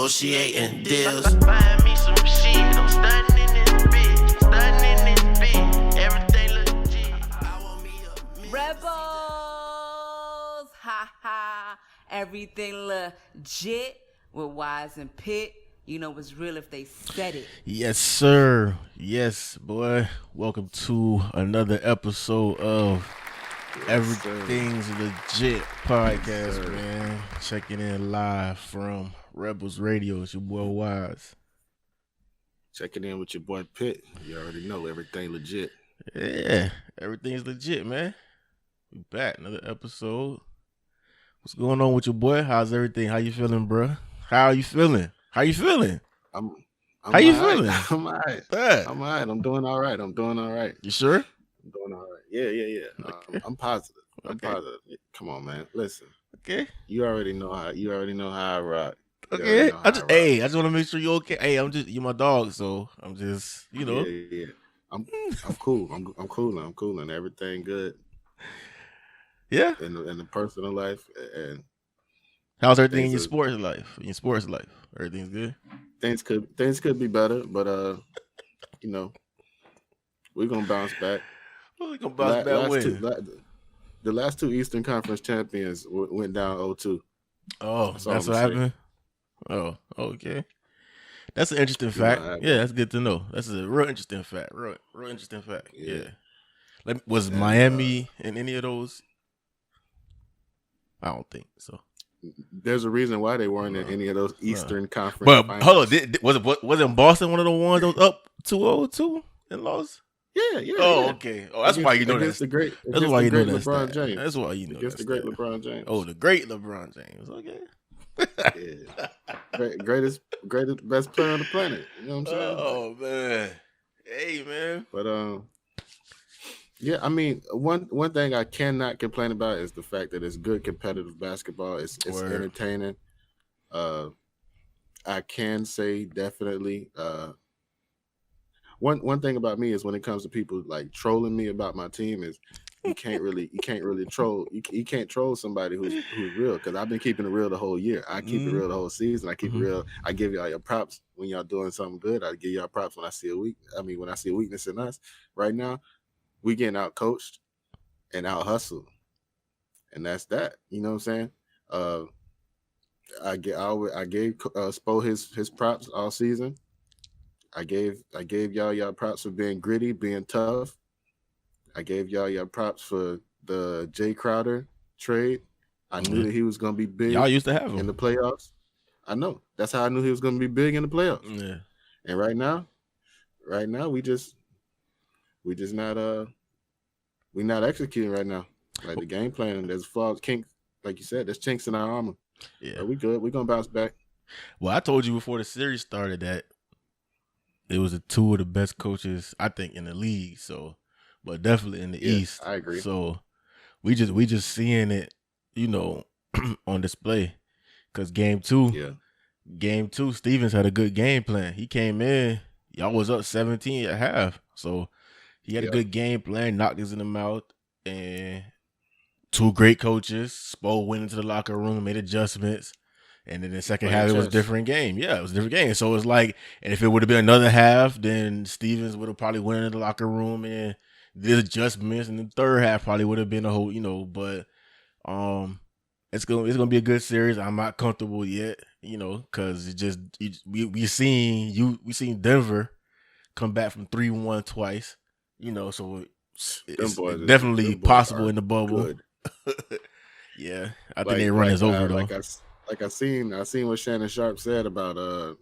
negotiating deals. Find me some shit. I'm stunning in this bitch. Stunning in this bitch. Everything legit. I want me a Rebels, ha ha, everything legit with Wise and Pitt. You know what's real if they said it. Yes, sir. Yes, boy. Welcome to another episode of Everything's Legit podcast, man. Checking in live from Rebels Radio. It's your boy Wise. Checking in with your boy Pitt. You already know everything legit. Yeah, everything's legit, man. We back, another episode. What's going on with your boy? How's everything? How you feeling, bro? How are you feeling? How you feeling? I'm How you all right. feeling? I'm all right. Yeah. I'm all right. I'm doing all right. You sure? I'm doing all right. Yeah. Okay. I'm positive. I'm Okay. positive. Come on, man. Listen. Okay. You already know how I rock. You Okay. already know how I just want to make sure you're okay. Hey, you're my dog, so I'm just, Yeah. I'm cool. I'm cooling. Everything good Yeah. in the personal life, and How's everything in your Things sports life? Everything's good? things could be better, but we're gonna bounce back. Well, we gonna bounce back when? The last two Eastern Conference champions went down 0-2. Oh, That's all that's I'm what saying. happened? Oh, okay. That's an interesting You know fact. what happened. Yeah, that's good to know. That's a real interesting fact. Real interesting fact. Yeah. Yeah. Was And, Miami in any of those? I don't think so. There's a reason why they weren't in any of those Eastern Conference But finals. hold on, wasn't Boston one of the ones that was up 2-0 and lost? Yeah. Oh, yeah. okay. Oh, that's why you know that. That's why you know that. LeBron stat. James. That's why you know Against that. the great stat. LeBron James. Oh, the great LeBron James. Okay. Yeah. Greatest, best player on the planet. You know what I'm saying? Oh man. Hey man. But yeah, I mean, one thing I cannot complain about is the fact that it's good competitive basketball. It's Word. entertaining. I can say definitely. One thing about me is when it comes to people like trolling me about my team is you can't really troll. You can't troll somebody who's real, because I've been keeping it real the whole year. I keep it real the whole season. I keep it real. I give y'all your props when y'all doing something good. I give y'all props when I see a weakness in us. Right now, we getting out coached and out hustled, and that's that. You know what I'm saying? I gave Spo his props all season. I gave y'all props for being gritty, being tough. I gave y'all props for the Jay Crowder trade. I knew that he was gonna be big. Y'all used to have him in the playoffs. I know. That's how I knew he was gonna be big in the playoffs. Yeah. And right now, we not executing right now. Like the game plan, there's flaws, kinks, like you said, there's chinks in our armor. Yeah. But we good. We're gonna bounce back. Well, I told you before the series started that it was the two of the best coaches, I think, in the league. So, but definitely in the East. I agree. So we just seeing it, on display. Because game two, Stevens had a good game plan. He came in, y'all was up 17 at half. So he had a good game plan, knocked us in the mouth, and two great coaches. Spo went into the locker room, made adjustments. And then the second half, it was a different game. Yeah, it was a different game. So it's like, and if it would have been another half, then Stevens would have probably went into the locker room and did adjustments. And the third half probably would have been a whole, but it's gonna be a good series. I'm not comfortable yet, because it just we seen Denver come back from 3-1 twice, so it's definitely possible in the bubble. Yeah, I think they run us over though. I seen what Shannon Sharp said about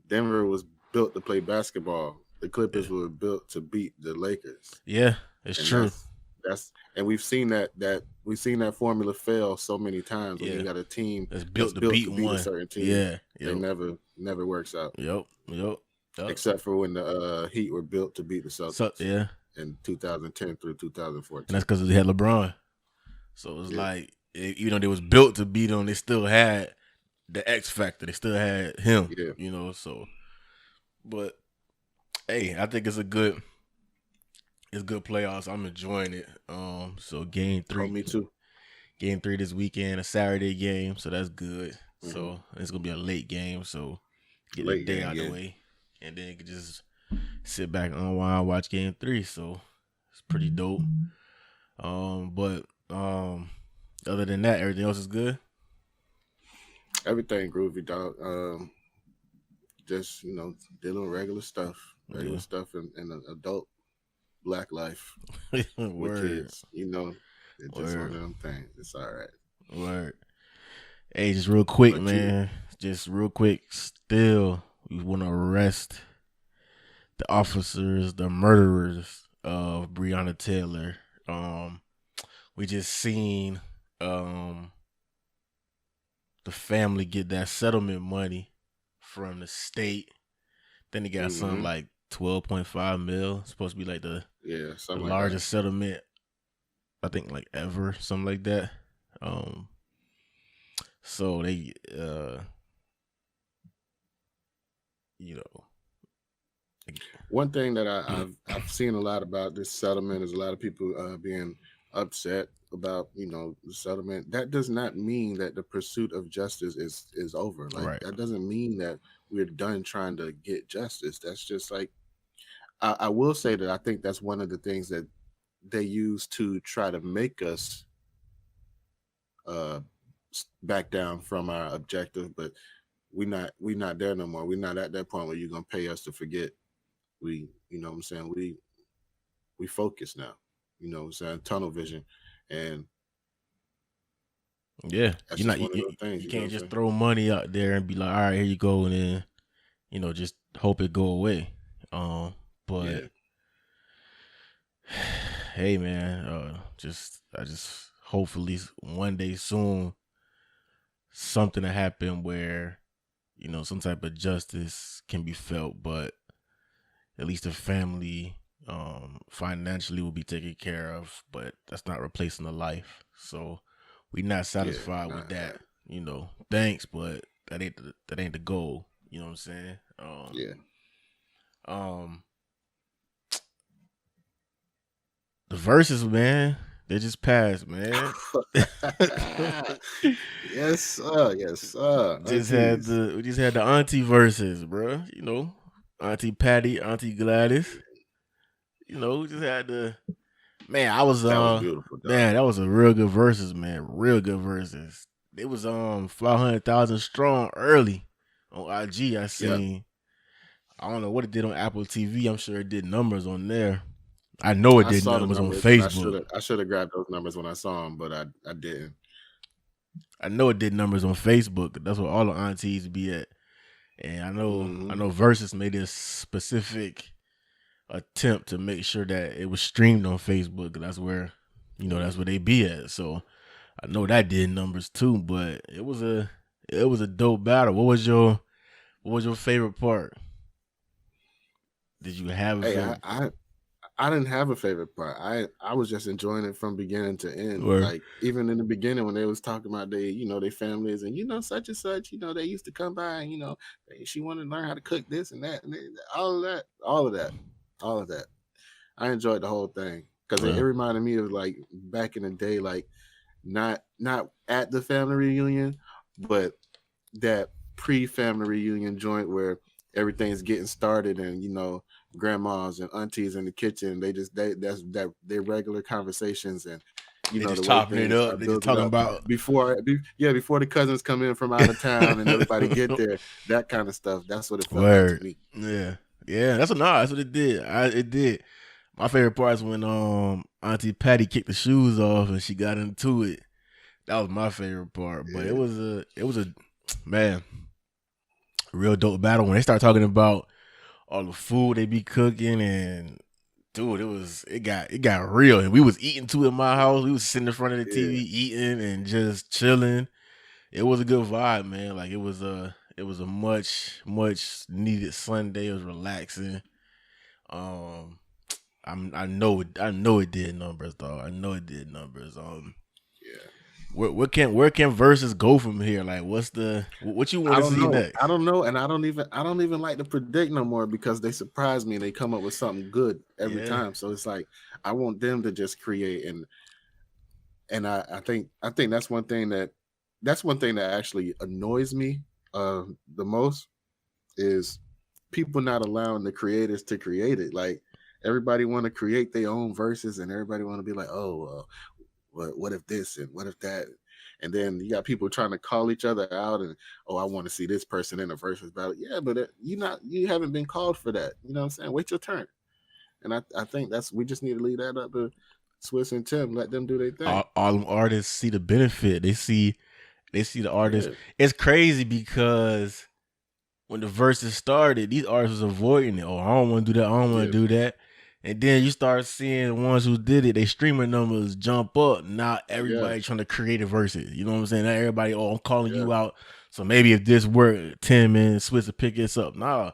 Denver was built to play basketball. The Clippers were built to beat the Lakers. Yeah, it's true. That's and we've seen that formula fail so many times when you got a team that's built to beat a certain team. Yeah, it never works out. Yep. Except for when the Heat were built to beat the Celtics. In 2010 through 2014. And that's because they had LeBron. So it's like, even though they was built to beat them, they still had the X factor. They still had him. Yeah. So, but hey, I think it's good playoffs. I'm enjoying it. So game 3. Oh, me too. Game 3 this weekend, a Saturday game, so that's good. So it's gonna be a late game. So get the Late day game, out yeah. the way, and then you can just sit back, unwind, watch game 3. So it's pretty dope. But other than that, everything else is good. Everything groovy, dog. Just dealing with regular stuff in an adult black life with Word. kids. It's just one of them things. It's all right. Word. Hey, just real quick, But man. Just real quick. Still, we want to arrest the officers, the murderers of Breonna Taylor. We just seen the family get that settlement money from the state. Then they got something like 12.5 mil. It's supposed to be like the largest settlement, I think, like ever, something like that. So they one thing that I've seen a lot about this settlement is a lot of people being upset about the settlement. That does not mean that the pursuit of justice is over. Like that doesn't mean that we're done trying to get justice. That's just like I will say that I think that's one of the things that they use to try to make us back down from our objective, but we're not there no more. We're not at that point where you're gonna pay us to forget. We what I'm saying, we focus now. What I'm saying, tunnel vision. And yeah, you can't just throw money out there and be like, all right, here you go, and then just hope it go away. But hey, man, I just hopefully one day soon something to happen where some type of justice can be felt, but at least the family financially will be taken care of, but that's not replacing the life. So we're not satisfied with that. Thanks, but that ain't the goal. You know what I'm saying? The verses, man, they just passed, man. Yes, sir. Yes, sir. We just had the auntie verses, bro. Auntie Patti, Auntie Gladys. We just had the man. That was beautiful, dog. Man, that was a real good verses, man. Real good verses. It was 500,000 strong early on IG. I seen. Yeah. I don't know what it did on Apple TV. I'm sure it did numbers on there. I know it did numbers on Facebook. I should have grabbed those numbers when I saw them, but I didn't. I know it did numbers on Facebook. That's where all the aunties be at. And I know Versus made a specific attempt to make sure that it was streamed on Facebook. That's where, that's where they be at. So I know that did numbers too. But it was a dope battle. What was your favorite part? Did you have a favorite? I didn't have a favorite part. I was just enjoying it from beginning to end. Word. Like even in the beginning when they was talking about their families and such and such, they used to come by and she wanted to learn how to cook this and that and all of that. I enjoyed the whole thing because it reminded me of like back in the day, like not at the family reunion, but that pre-family reunion joint where everything's getting started and grandmas and aunties in the kitchen, that's their regular conversations, and they just chopping it up. They just talking about before the cousins come in from out of town and everybody get there, that kind of stuff. That's what it felt like to me. Yeah, that's what it did. It did. My favorite part is when Auntie Patti kicked the shoes off and she got into it. That was my favorite part. But it was a man, real dope battle when they start talking about all the food they be cooking, and dude, it got real. And we was eating too in my house. We was sitting in front of the TV eating and just chilling. It was a good vibe, man. Like it was a much needed Sunday. It was relaxing. I know it did numbers, dog. I know it did numbers. Where can verses go from here? Like, what you want to see next? I don't know, and I don't even like to predict no more because they surprise me and they come up with something good every time. So it's like I want them to just create, and I think that's one thing that that's one thing that actually annoys me the most is people not allowing the creators to create it. Like everybody want to create their own verses, and everybody want to be like, oh, what if this and what if that, and then you got people trying to call each other out and I want to see this person in a versus battle. Yeah, but you haven't been called for that. You know what I'm saying? Wait your turn. And I think we just need to leave that up to Swiss and Tim. Let them do their thing. All them artists see the benefit. They see the artists. Yeah. It's crazy because when the verses started, these artists was avoiding it. Oh, I don't want to do that. I don't want to do that. And then you start seeing the ones who did it, they streaming numbers jump up. Not everybody trying to create a verses. You know what I'm saying? Not everybody, I'm calling you out. So maybe if this work, Tim and Swiss will pick this up. Nah,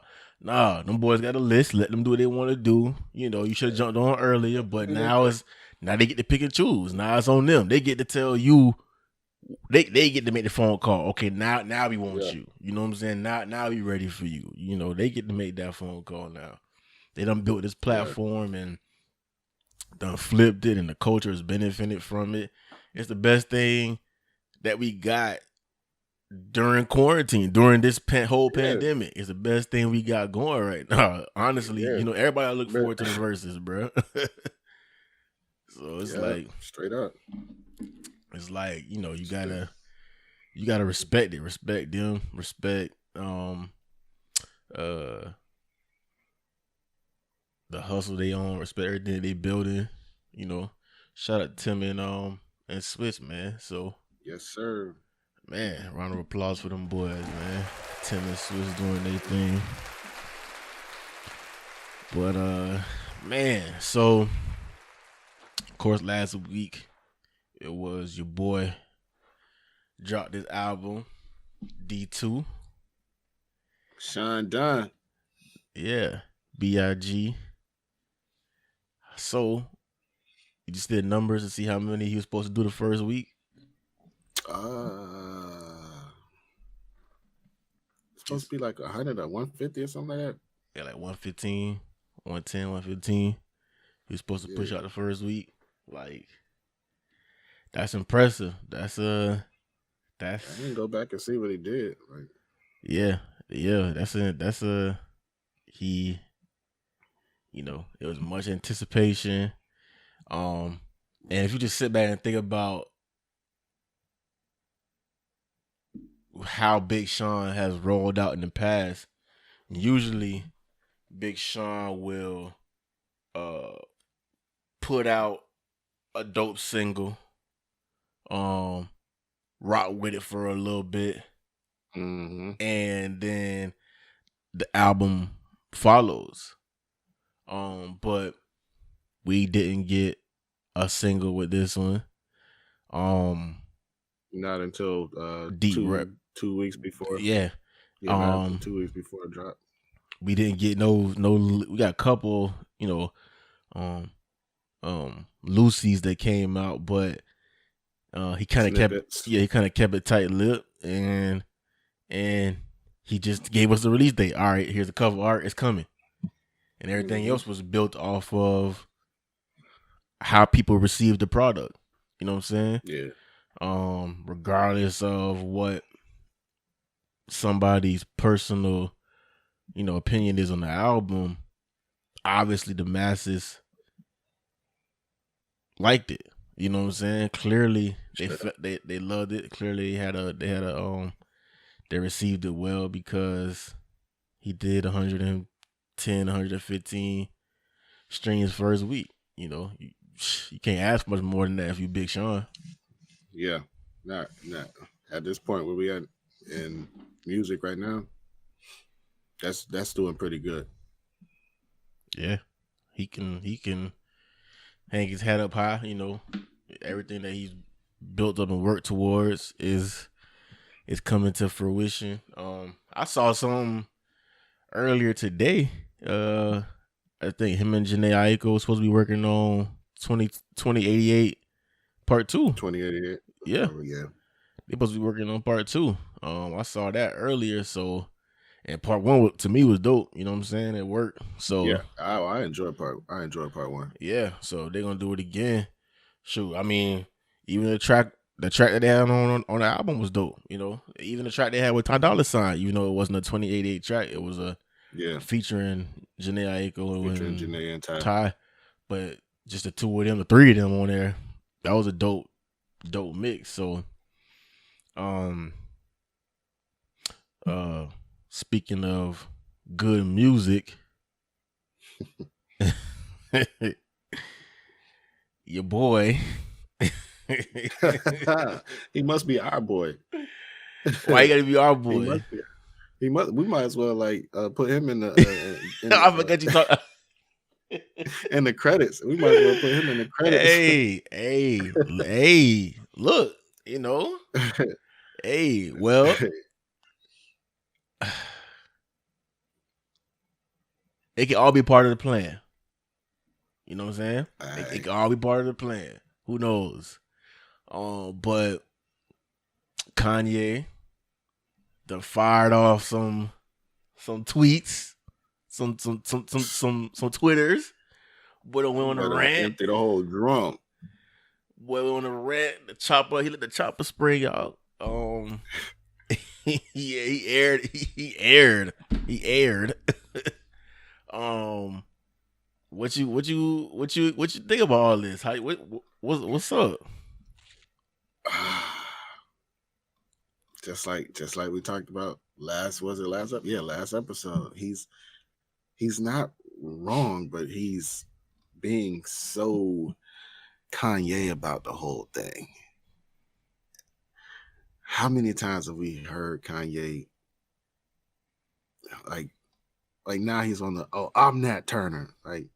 them boys got a list. Let them do what they want to do. You know, you should have jumped on earlier, but now they get to pick and choose. Now it's on them. They get to tell you. They get to make the phone call. Okay, now we want you. You know what I'm saying? Now we ready for you. You know, they get to make that phone call now. They done built this platform and done flipped it, and the culture is benefited from it. It's the best thing that we got during quarantine, during this whole pandemic. It's the best thing we got going right now. Honestly, you know, everybody look forward to the verses, bro. So it's like straight up. It's like, you know, you gotta respect it, respect them, respect the hustle they on, respect everything they building. You know, shout out to Tim and Swiss, man. So yes, sir. Man, round of applause for them boys, man. Tim and Swiss doing their thing. But man, so of course last week it was your boy dropped his album D2. Sean Dunn. Yeah. B.I.G. So you just did numbers to see how many he was supposed to do the first week? It's supposed to be like 100 or 150 or something like that. Yeah, like 115, 110, 115. He was supposed to push out the first week. Like, that's impressive. I didn't go back and see what he did. Like, yeah. He, you know, it was much anticipation. And if you just sit back and think about how Big Sean has rolled out in the past, usually Big Sean will put out a dope single, rock with it for a little bit, and then the album follows. But we didn't get a single with this one. Not until 2 weeks before. Yeah. 2 weeks before it dropped. We didn't get no we got a couple, you know, Lucy's that came out, but he kind of kept it tight-lipped, and he just gave us the release date. All right, here's the cover art, it's coming. And everything else was built off of how people receive the product. You know what I'm saying? Yeah. Regardless of what somebody's personal, you know, opinion is on the album, obviously the masses liked it. You know what I'm saying? Clearly they loved it. Clearly they received it well because he did 110, 115 streams first week. You know, you can't ask much more than that if you Big Sean. Yeah, not at this point where we at in music right now. That's doing pretty good. Yeah, he can hang his head up high. You know, everything that he's built up and worked towards is coming to fruition. I saw some earlier today. I think him and Janae Aiko was supposed to be working on 2088 Part 2. 2088. Yeah. Oh, yeah. They're supposed to be working on Part 2. I saw that earlier. So, and Part 1 to me was dope. You know what I'm saying? It worked. So yeah, I enjoyed Part 1. Yeah. So they're gonna do it again. Shoot, I mean, even the track the track that they had on the album was dope. You know, even the track they had with Ty Dolla $ign, you know, it wasn't a 2088 track. It was a featuring Jhené Aiko and Jhené and Ty. But just the two of them, the three of them on there, that was a dope mix. So, speaking of good music, your boy. He must be our boy. Why you gotta be our boy? He must. We might as well like put him in the. I forgot you talk. In the credits, we might as well put him in the credits. Hey! Look, you know. Hey, well. It can all be part of the plan. You know what I'm saying? It can all be part of the plan. Who knows? But Kanye done fired off some tweets, some Twitters. Boy done went on a rant. Empty the whole drum. Boy went on a rant. The chopper, he let the chopper spring out. He aired. What you think about all this? What's up? Just like we talked about last episode. He's not wrong, but he's being so Kanye about the whole thing. How many times have we heard Kanye like now he's on the I'm Nat Turner. Like,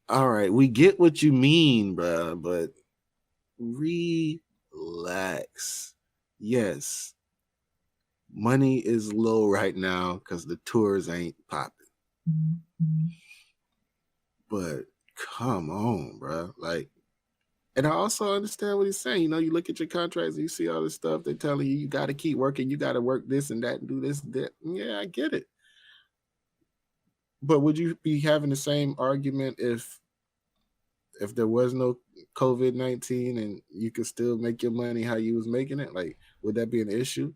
all right, we get what you mean, bro, but relax. Yes, money is low right now because the tours ain't popping. But come on, bro. Like, and I also understand what he's saying. You know, you look at your contracts and you see all this stuff. They're telling you got to keep working. You got to work this and that and do this and that. Yeah, I get it. But would you be having the same argument if there was no COVID-19 and you could still make your money how you was making it? Like, would that be an issue?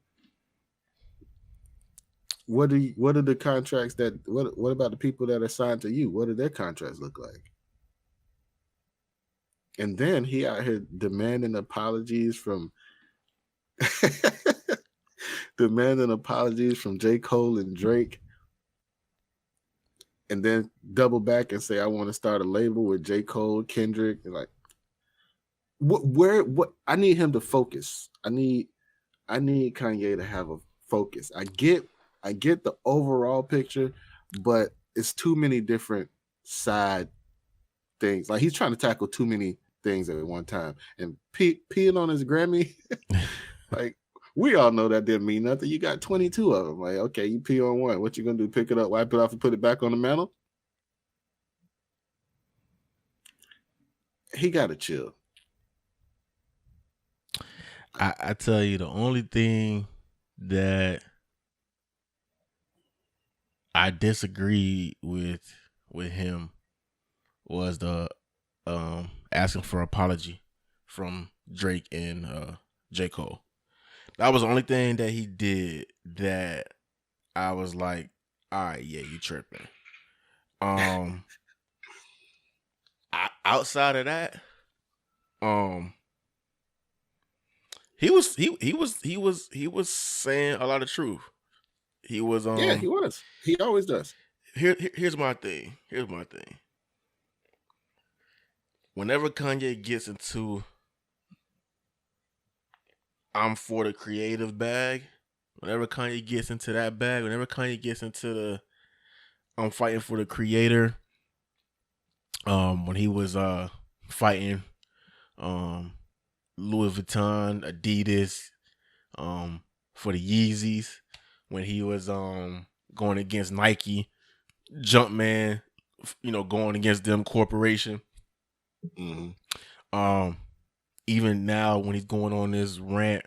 What are the contracts what about the people that are signed to you? What do their contracts look like? And then he out here demanding apologies from J. Cole and Drake. And then double back and say, I want to start a label with J. Cole, Kendrick, and like, what? I need him to focus. I need Kanye to have a focus. I get the overall picture, but it's too many different side things. Like, he's trying to tackle too many things at one time. And peeing on his Grammy, like, we all know that didn't mean nothing. You got 22 of them. Like, okay, you pee on one. What you gonna do? Pick it up, wipe it off, and put it back on the mantle? He gotta chill. I tell you, the only thing that I disagreed with him was the asking for an apology from Drake and J. Cole. That was the only thing that he did that I was like, all right, yeah, you tripping. Outside of that, he was saying a lot of truth. He was yeah, he was. He always does. Here's my thing. Whenever Kanye gets into I'm for the creative bag, whenever Kanye gets into that bag, whenever Kanye gets into the I'm fighting for the creator, when he was fighting Louis Vuitton, Adidas, for the Yeezys, when he was going against Nike, Jumpman, going against them corporation. Mm-hmm. Even now when he's going on this rant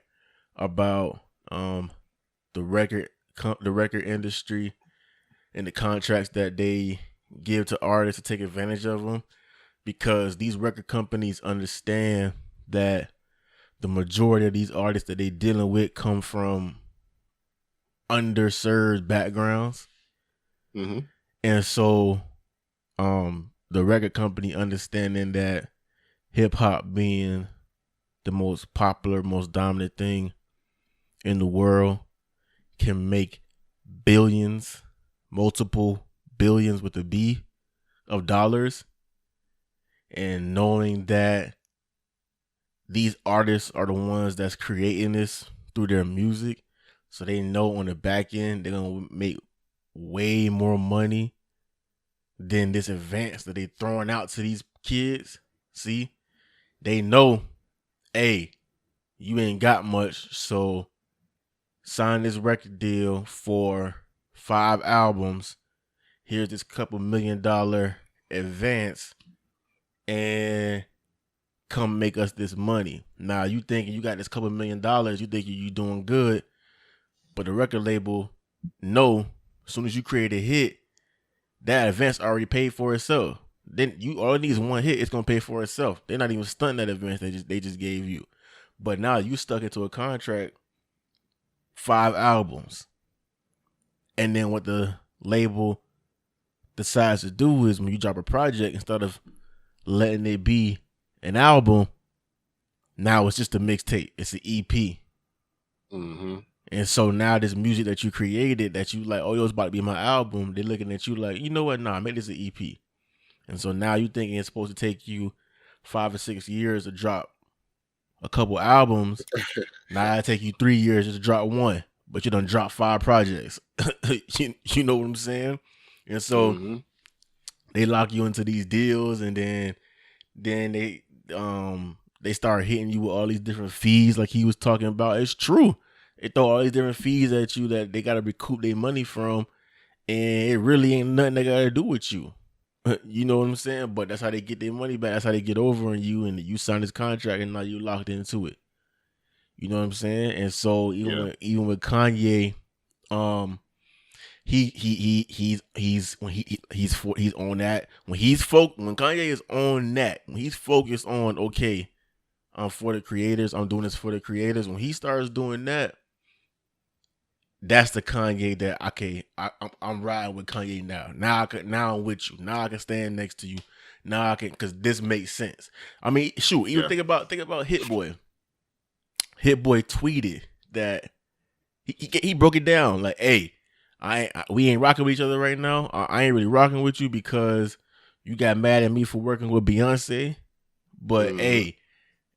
about the record industry and the contracts that they give to artists to take advantage of them, because these record companies understand that the majority of these artists that they dealing with come from underserved backgrounds. Mm-hmm. And so the record company understanding that hip hop being the most popular, most dominant thing in the world can make billions, multiple billions with a B of dollars. And knowing that these artists are the ones that's creating this through their music, so they know on the back end they're gonna make way more money than this advance that they throwing out to these kids. See, they know, hey, you ain't got much, so sign this record deal for 5 albums. Here's this couple $1 million advance, and come make us this money. Now you thinking you got this couple $1 million, you thinking you doing good, but the record label know as soon as you create a hit, that advance already paid for itself. Then you all it needs one hit, it's gonna pay for itself. They're not even stunting that advance they just gave you. But now you stuck into a contract, 5 albums. And then what the label decides to do is when you drop a project, instead of letting it be an album, now it's just a mixtape. It's an EP. Mm-hmm. And so now this music that you created that you like, oh, yo, it's about to be my album, they're looking at you like, you know what? Nah, make this an EP. And so now you thinking it's supposed to take you 5 or 6 years to drop a couple albums. Now it take you 3 years just to drop one, but you done drop 5 projects. you know what I'm saying? And so they lock you into these deals, and then they start hitting you with all these different fees like he was talking about. It's true. They throw all these different fees at you that they got to recoup their money from, and it really ain't nothing they got to do with you. You know what I'm saying? But that's how they get their money back. That's how they get over on you, and you sign this contract, and now you locked into it. You know what I'm saying? And so even with Kanye, he's on that. When Kanye is on that, when he's focused on, okay, I'm for the creators, I'm doing this for the creators. When he starts doing that, that's the Kanye that I'm riding with Kanye now. Now I'm with you. Now I can stand next to you. Now I can, because this makes sense. I mean, shoot, even think about Hit Boy. Hit Boy tweeted that he broke it down like, hey, we ain't rocking with each other right now. I ain't really rocking with you because you got mad at me for working with Beyonce. But hey,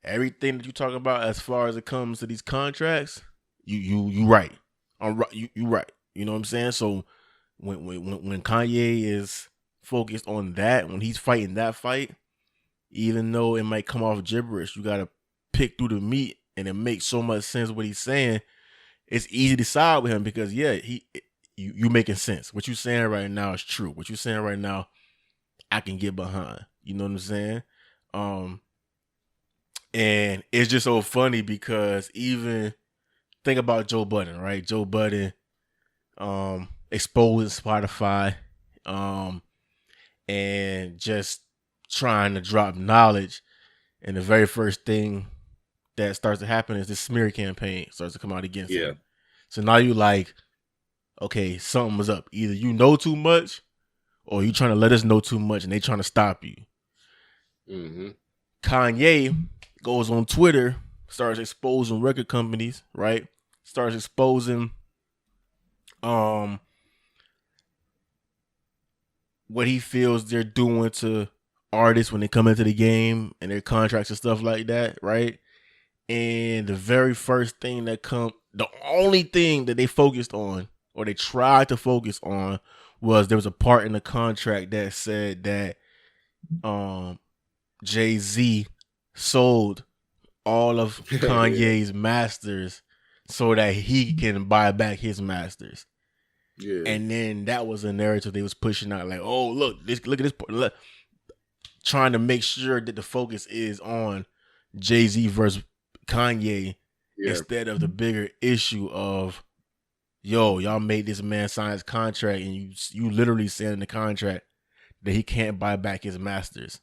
everything that you talk about as far as it comes to these contracts, you right. You right. You know what I'm saying? So when Kanye is focused on that, when he's fighting that fight, even though it might come off gibberish, you gotta pick through the meat, and it makes so much sense what he's saying. It's easy to side with him because you making sense. What you saying right now is true. What you saying right now, I can get behind. You know what I'm saying? And it's just so funny because even think about Joe Budden, right? Joe Budden exposing Spotify and just trying to drop knowledge. And the very first thing that starts to happen is this smear campaign starts to come out against him. So now you like, okay, something was up. Either you know too much or you trying to let us know too much and they trying to stop you. Kanye goes on Twitter, starts exposing record companies, right? Starts exposing what he feels they're doing to artists when they come into the game and their contracts and stuff like that, right? And the very first thing the only thing that they focused on, or they tried to focus on, was there was a part in the contract that said that Jay-Z sold all of Kanye's masters so that he can buy back his masters. Yeah. And then that was a narrative they was pushing out, like, oh, look at this part. Trying to make sure that the focus is on Jay-Z versus Kanye instead of the bigger issue of, yo, y'all made this man sign his contract and you literally said in the contract that he can't buy back his masters.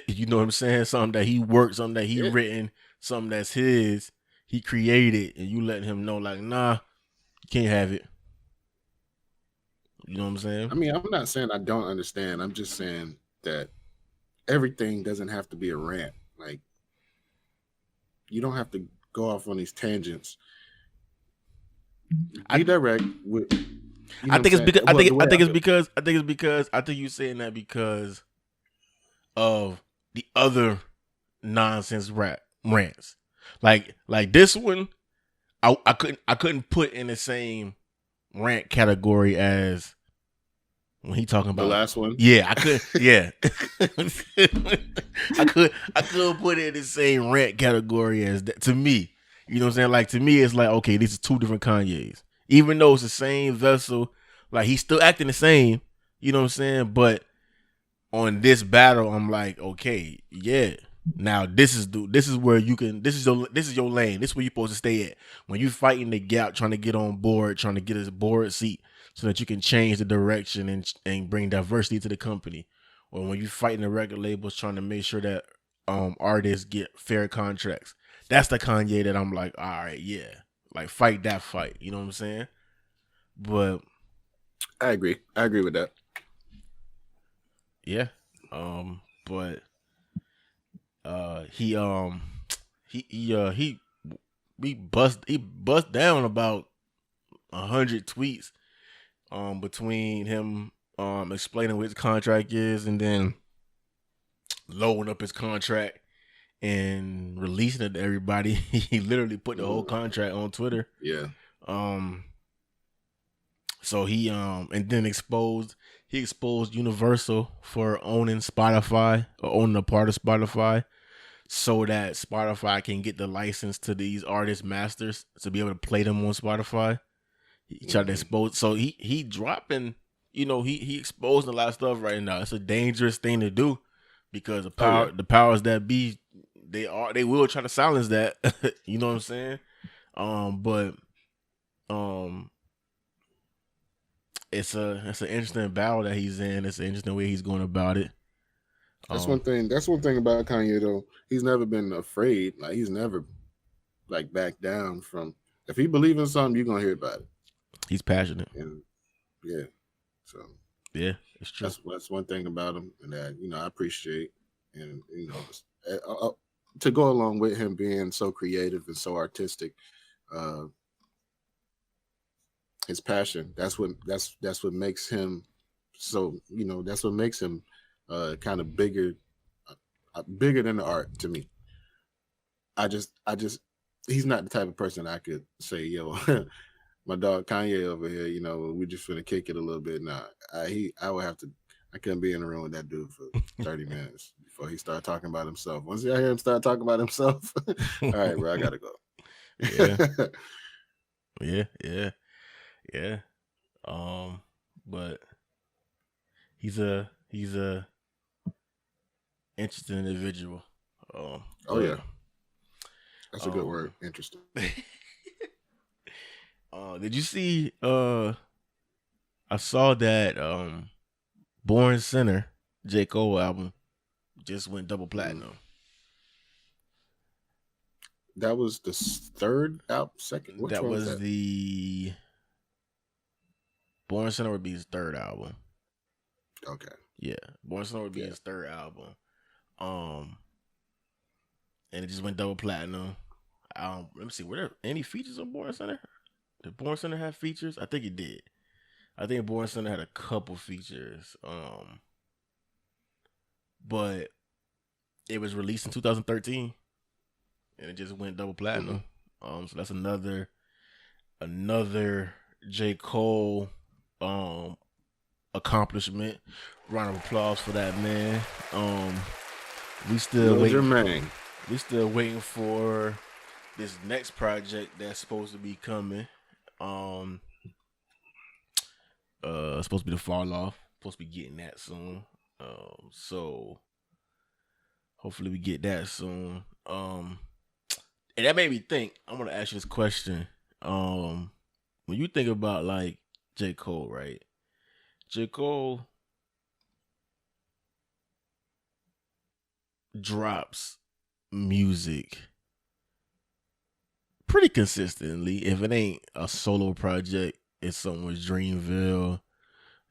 You know what I'm saying? Something that he worked, something that he written, something that's his, he created, and you let him know, like, nah, you can't have it. You know what I'm saying? I mean, I'm not saying I don't understand. I'm just saying that everything doesn't have to be a rant. Like, you don't have to go off on these tangents. Be direct with. I think it's because I think you saying that because of the other nonsense rants. Like this one, I couldn't put in the same rant category as when he talking about the last one. Yeah, I could. Yeah, I could put it in the same rant category as that. To me, you know what I'm saying? Like, to me, it's like, okay, these are two different Kanyes. Even though it's the same vessel, like, he's still acting the same. You know what I'm saying? But on this battle, I'm like, okay, yeah. Now this is where you can. This is your lane. This is where you're supposed to stay at when you fighting the gap, trying to get on board, trying to get a board seat, so that you can change the direction and bring diversity to the company. Or when you fighting the record labels, trying to make sure that artists get fair contracts. That's the Kanye that I'm like, all right, yeah, like, fight that fight. You know what I'm saying? But I agree with that. Yeah. But he bust down about 100 tweets between him explaining what his contract is and then loading up his contract and releasing it to everybody. He literally put the whole contract on Twitter. Yeah. So he and then exposed Universal for owning Spotify, or owning a part of Spotify, so that Spotify can get the license to these artist masters to be able to play them on Spotify. He tried to expose, so he dropping, he exposing a lot of stuff right now. It's a dangerous thing to do because the powers that be, they will try to silence that. You know what I'm saying? But it's an interesting battle that he's in. It's an interesting way he's going about it. That's one thing about Kanye, though. He's never been afraid. Like, he's never backed down from. If he believes in something, you're gonna hear about it. He's passionate. And yeah, so yeah, it's true. That's one thing about him, and that I appreciate, and to go along with him being so creative and so artistic. His passion. That's what makes him so. That's what makes him kind of bigger than the art to me. I just he's not the type of person I could say, yo, my dog Kanye over here, we just finna kick it a little bit. Nah, I would have to. I couldn't be in the room with that dude for 30 minutes before he started talking about himself. Once I hear him start talking about himself, all right, bro, I gotta go. Yeah. But he's a interesting individual. Yeah. That's a good word. Interesting. Did you see I saw that Born Sinner, J. Cole album, just went double platinum. That was the third album, second. That was the Born Sinner would be his third album. Okay. Yeah, Born Sinner would be his third album. And it just went double platinum. Let me see. Were there any features on Born Sinner? Did Born Sinner have features? I think it did. I think Born Sinner had a couple features. But it was released in 2013. And it just went double platinum. So that's another J. Cole accomplishment. Round of applause for that, man. We still waiting for this next project that's supposed to be coming. Supposed to be the Fall Off. Supposed to be getting that soon. So hopefully we get that soon. And that made me think. I'm gonna ask you this question. When you think about like J. Cole, right? J. Cole, drops music pretty consistently. If it ain't a solo project, it's something with Dreamville.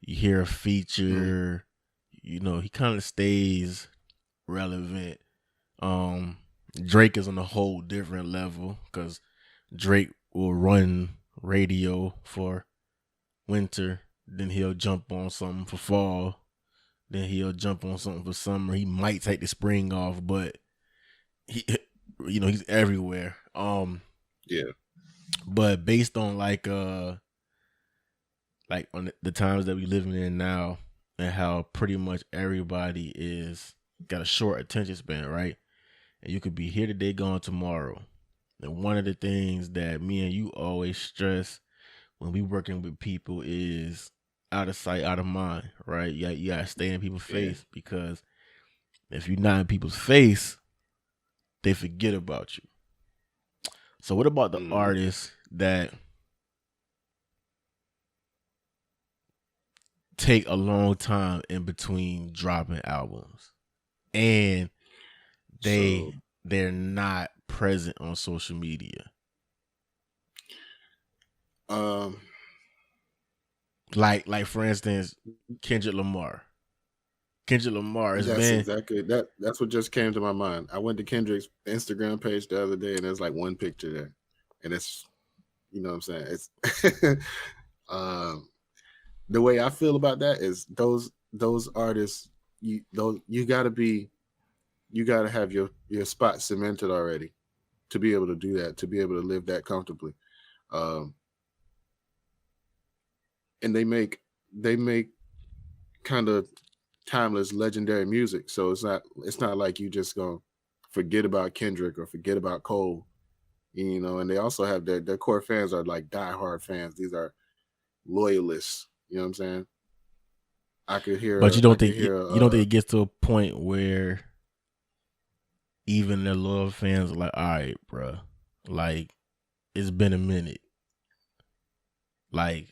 You hear a feature, you know, he kind of stays relevant. Drake is on a whole different level because Drake will run radio for winter, then he'll jump on something for fall, then he'll jump on something for summer. He might take the spring off, but he, you know, he's everywhere. Yeah. But based on like on the times that we living in now and how pretty much everybody is got a short attention span, right? And you could be here today, gone tomorrow. And one of the things that me and you always stress when we working with people is out of sight, out of mind, right? You gotta stay in people's face, because if you're not in people's face, they forget about you. So what about the artists that take a long time in between dropping albums and they're not present on social media? Like for instance, Kendrick Lamar. Kendrick Lamar has been exactly that's what just came to my mind. I went to Kendrick's Instagram page the other day and there's like one picture there. And it's, you know what I'm saying? It's the way I feel about that is those artists, you gotta have your spot cemented already to be able to do that, to be able to live that comfortably. And they make kind of timeless, legendary music. So it's not like you just gonna forget about Kendrick or forget about Cole, you know. And they also have their core fans are like diehard fans. These are loyalists. You know what I'm saying? I could hear, but you don't think it gets to a point where even the loyal fans are like, all right, bro, like it's been a minute. Like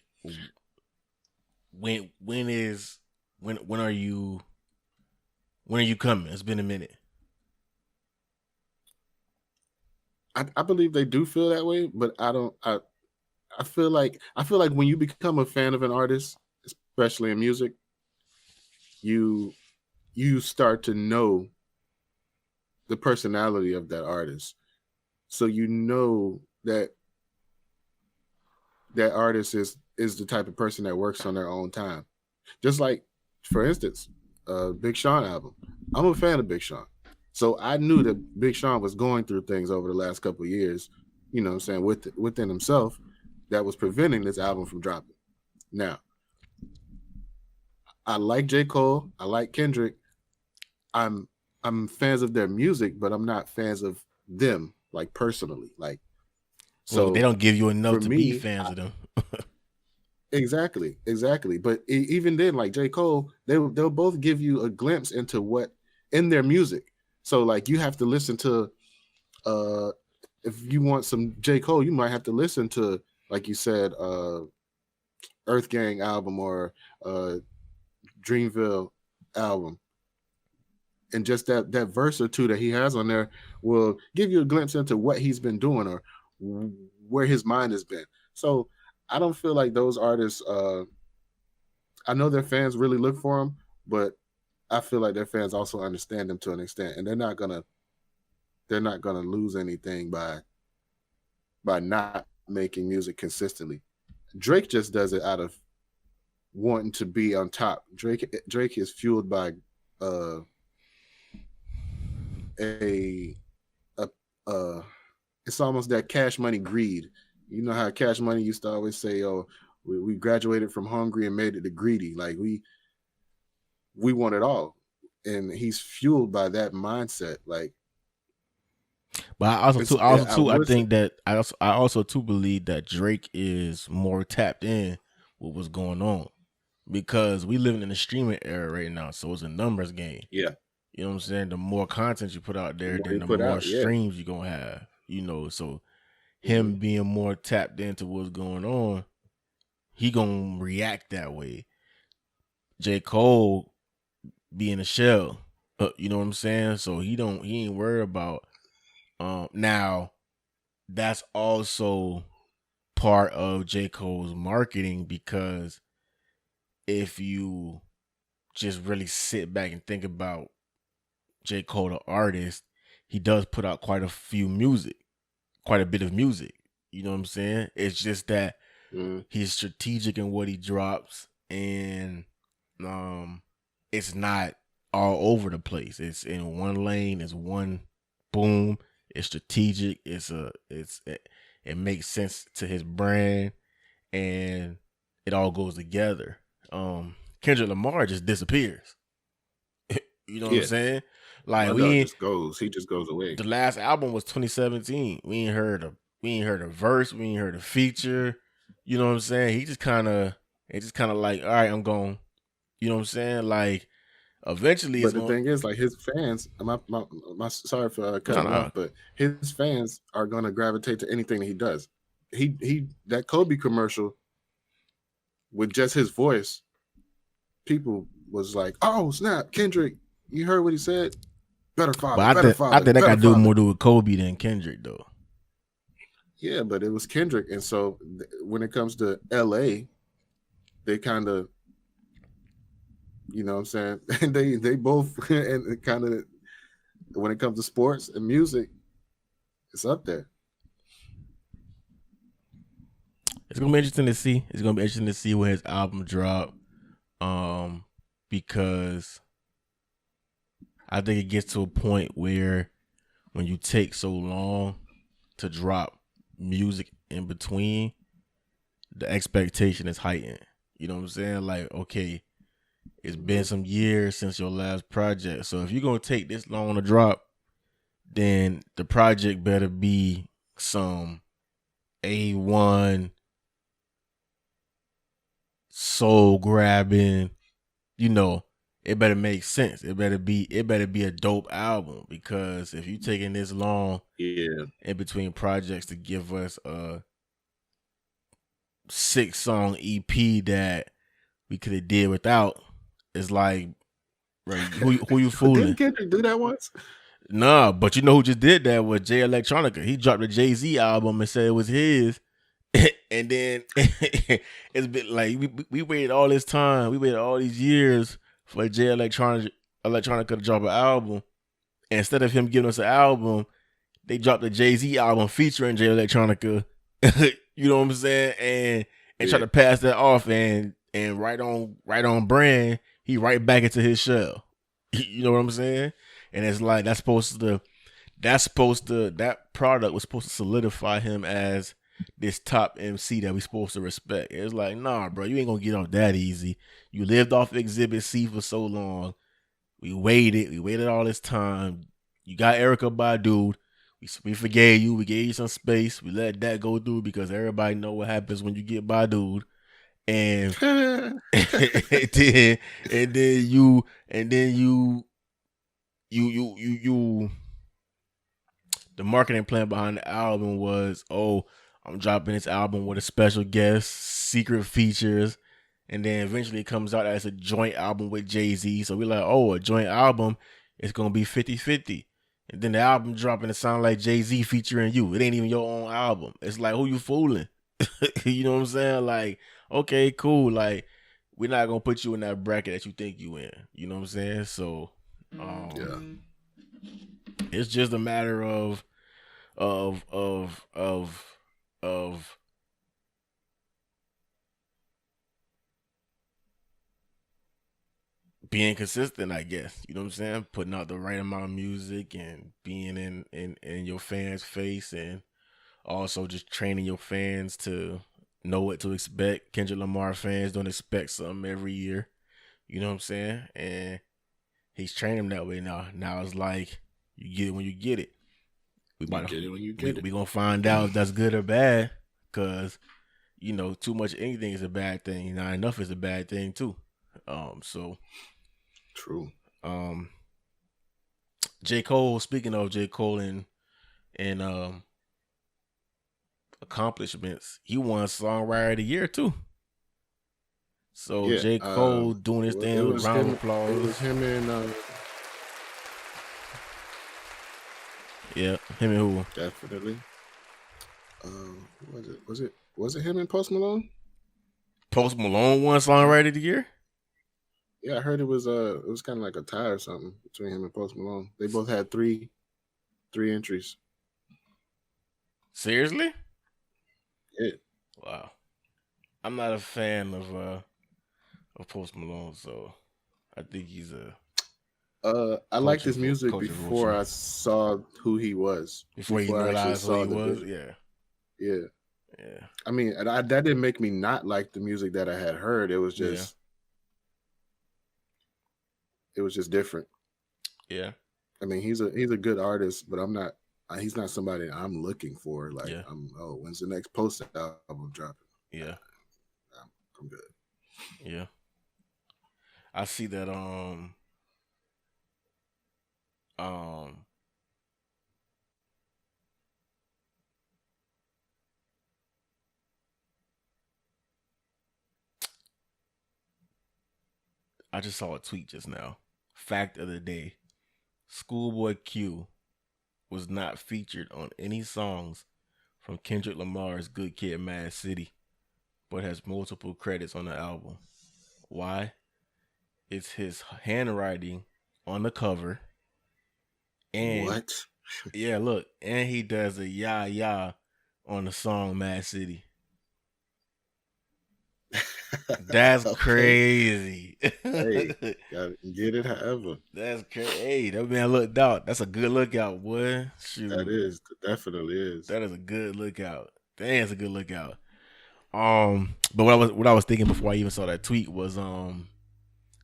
when are you coming? It's been a minute. I believe they do feel that way, but I feel like when you become a fan of an artist, especially in music, you start to know the personality of that artist. So you know that artist is the type of person that works on their own time. Just like, for instance, Big Sean album. I'm a fan of Big Sean. So I knew that Big Sean was going through things over the last couple of years, you know what I'm saying, within himself, that was preventing this album from dropping. Now, I like J. Cole, I like Kendrick. I'm fans of their music, but I'm not fans of them, like personally. Like, so they don't give you enough to be fans of them. Exactly. But even then, like J. Cole, they'll both give you a glimpse into what in their music. So like you have to listen to, if you want some J. Cole, you might have to listen to, like you said, Earth Gang album or Dreamville album. And just that verse or two that he has on there will give you a glimpse into what he's been doing or where his mind has been. So I don't feel like those artists, I know their fans really look for them, but I feel like their fans also understand them to an extent, and they're not gonna lose anything by not making music consistently. Drake just does it out of wanting to be on top. Drake is fueled by it's almost that Cash Money greed. You know how Cash Money used to always say, "Oh, we graduated from hungry and made it to greedy." Like we want it all, and he's fueled by that mindset. Like, but I also believe that Drake is more tapped in with what's going on, because we living in a streaming era right now, so it's a numbers game. Yeah, you know what I'm saying. The more content you put out there, then the more streams you're gonna have. You know, so him being more tapped into what's going on, he gonna react that way. J. Cole being a shell, You know what I'm saying? So he ain't worried about. Now that's also part of J. Cole's marketing, because if you just really sit back and think about J. Cole, the artist, he does put out quite a bit of music. You know what I'm saying? It's just that he's strategic in what he drops, and it's not all over the place. It's in one lane. It's one boom. It's strategic. It makes sense to his brand, and it all goes together. Kendrick Lamar just disappears. You know what I'm saying? Like he just goes away. The last album was 2017. We ain't heard a verse. We ain't heard a feature. You know what I'm saying? It's just kind of like, all right, I'm going. You know what I'm saying? Like, eventually, but the thing is, like, his fans. My sorry for cutting off, but his fans are gonna gravitate to anything that he does. He that Kobe commercial with just his voice, people was like, "Oh snap, Kendrick! You heard what he said? Better father." But I think that got to do more with Kobe than Kendrick, though. Yeah, but it was Kendrick, and so when it comes to LA, they kind of, you know what I'm saying? And they both, and kind of, when it comes to sports and music, it's up there. It's gonna be interesting to see. It's gonna be interesting to see when his album drop, because I think it gets to a point where when you take so long to drop music in between, the expectation is heightened. You know what I'm saying? Like, okay, it's been some years since your last project, so if you're gonna take this long to drop, then the project better be some A1 soul grabbing, you know. It better make sense. It better be a dope album, because if you taking this long in between projects to give us a 6-song EP that we could have did without, it's like, right, who you fooling? Didn't Kendrick do that once? Nah, but you know who just did that was Jay Electronica. He dropped a Jay-Z album and said it was his. And then it's been like we waited all this time. We waited all these years for Jay Electronica to drop an album. And instead of him giving us an album, they dropped a Jay-Z album featuring Jay Electronica. You know what I'm saying? And try to pass that off, and right on brand, he right back into his shell. You know what I'm saying? And it's like that product was supposed to solidify him as this top MC that we supposed to respect. It's like, nah, bro, you ain't gonna get off that easy. You lived off Exhibit C for so long. We waited all this time. You got Erykah Badu. We forgave you. We gave you some space. We let that go through because everybody know what happens when you get Badu. And and then you the marketing plan behind the album was, oh, I'm dropping this album with a special guest, secret features, and then eventually it comes out as a joint album with Jay-Z. So we're like, oh, a joint album, it's gonna be 50-50. And then the album dropping, it sound like Jay-Z featuring you. It ain't even your own album. It's like, who you fooling? You know what I'm saying? Like, okay, cool. Like, we're not gonna put you in that bracket that you think you in. You know what I'm saying? So, it's just a matter of being consistent, I guess. You know what I'm saying? Putting out the right amount of music and being in your fans' face, and also just training your fans to know what to expect. Kendrick Lamar fans don't expect something every year. You know what I'm saying? And he's training them that way now. Now it's like, you get it when you get it. We gonna find out if that's good or bad, because, you know, too much anything is a bad thing. Not enough is a bad thing too. So true. J. Cole, speaking of J. Cole and accomplishments, he won Songwriter of the Year too. So J. Cole doing his thing with round of applause. It was him and Yeah, him and who? Definitely. Was it him and Post Malone? Post Malone won Songwriter of the Year? Yeah, I heard it was kind of like a tie or something between him and Post Malone. They both had three entries. Seriously? Yeah. Wow. I'm not a fan of Post Malone, so I think he's I liked his music culture before vulture. I saw who he was. Before you I actually realized who saw he the was? video. Yeah. Yeah. I mean, that didn't make me not like the music that I had heard. It was just different. Yeah. I mean, he's a good artist, but he's not somebody I'm looking for. Like, when's the next Post album dropping? Yeah. I'm good. Yeah. I see that I just saw a tweet just now. Fact of the day. Schoolboy Q was not featured on any songs from Kendrick Lamar's Good Kid, Mad City, but has multiple credits on the album. Why? It's his handwriting on the cover. And what? Yeah, look, and he does a yah on the song Mad City. That's crazy. Hey, gotta get it however. That's crazy. Hey, that man looked out. That's a good lookout, boy. Shoot. That definitely is. That is a good lookout. Dang, it's a good lookout. But what I was thinking before I even saw that tweet was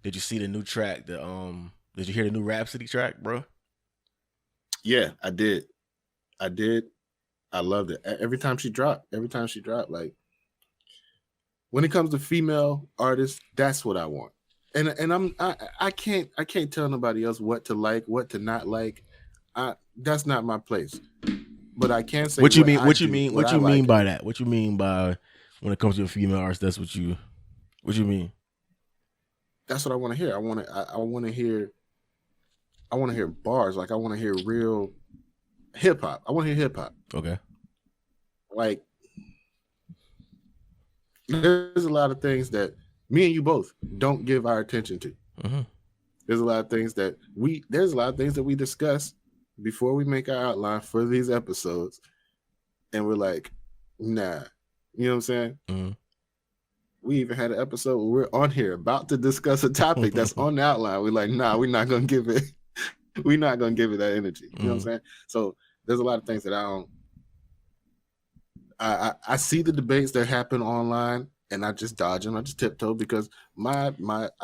did you see the new track? Did you hear the new Rhapsody track, bro? Yeah, I did. I loved it. Every time she dropped, like when it comes to female artists, that's what I want. And I can't tell nobody else what to like, what to not like. That's not my place. But I can say what you mean by that? What you mean by when it comes to a female artist? That's what you mean? That's what I want to hear. I want to hear bars. Like I want to hear real hip hop. I want to hear hip hop. Okay. Like there's a lot of things that me and you both don't give our attention to. Mm-hmm. There's a lot of things that we discuss before we make our outline for these episodes, and we're like, nah. You know what I'm saying? Mm-hmm. We even had an episode where we're on here about to discuss a topic that's on the outline. We're like, nah, we're not gonna give it that energy. You know what I'm saying? So there's a lot of things that I see the debates that happen online, and I just dodge them. I just tiptoe because I'm not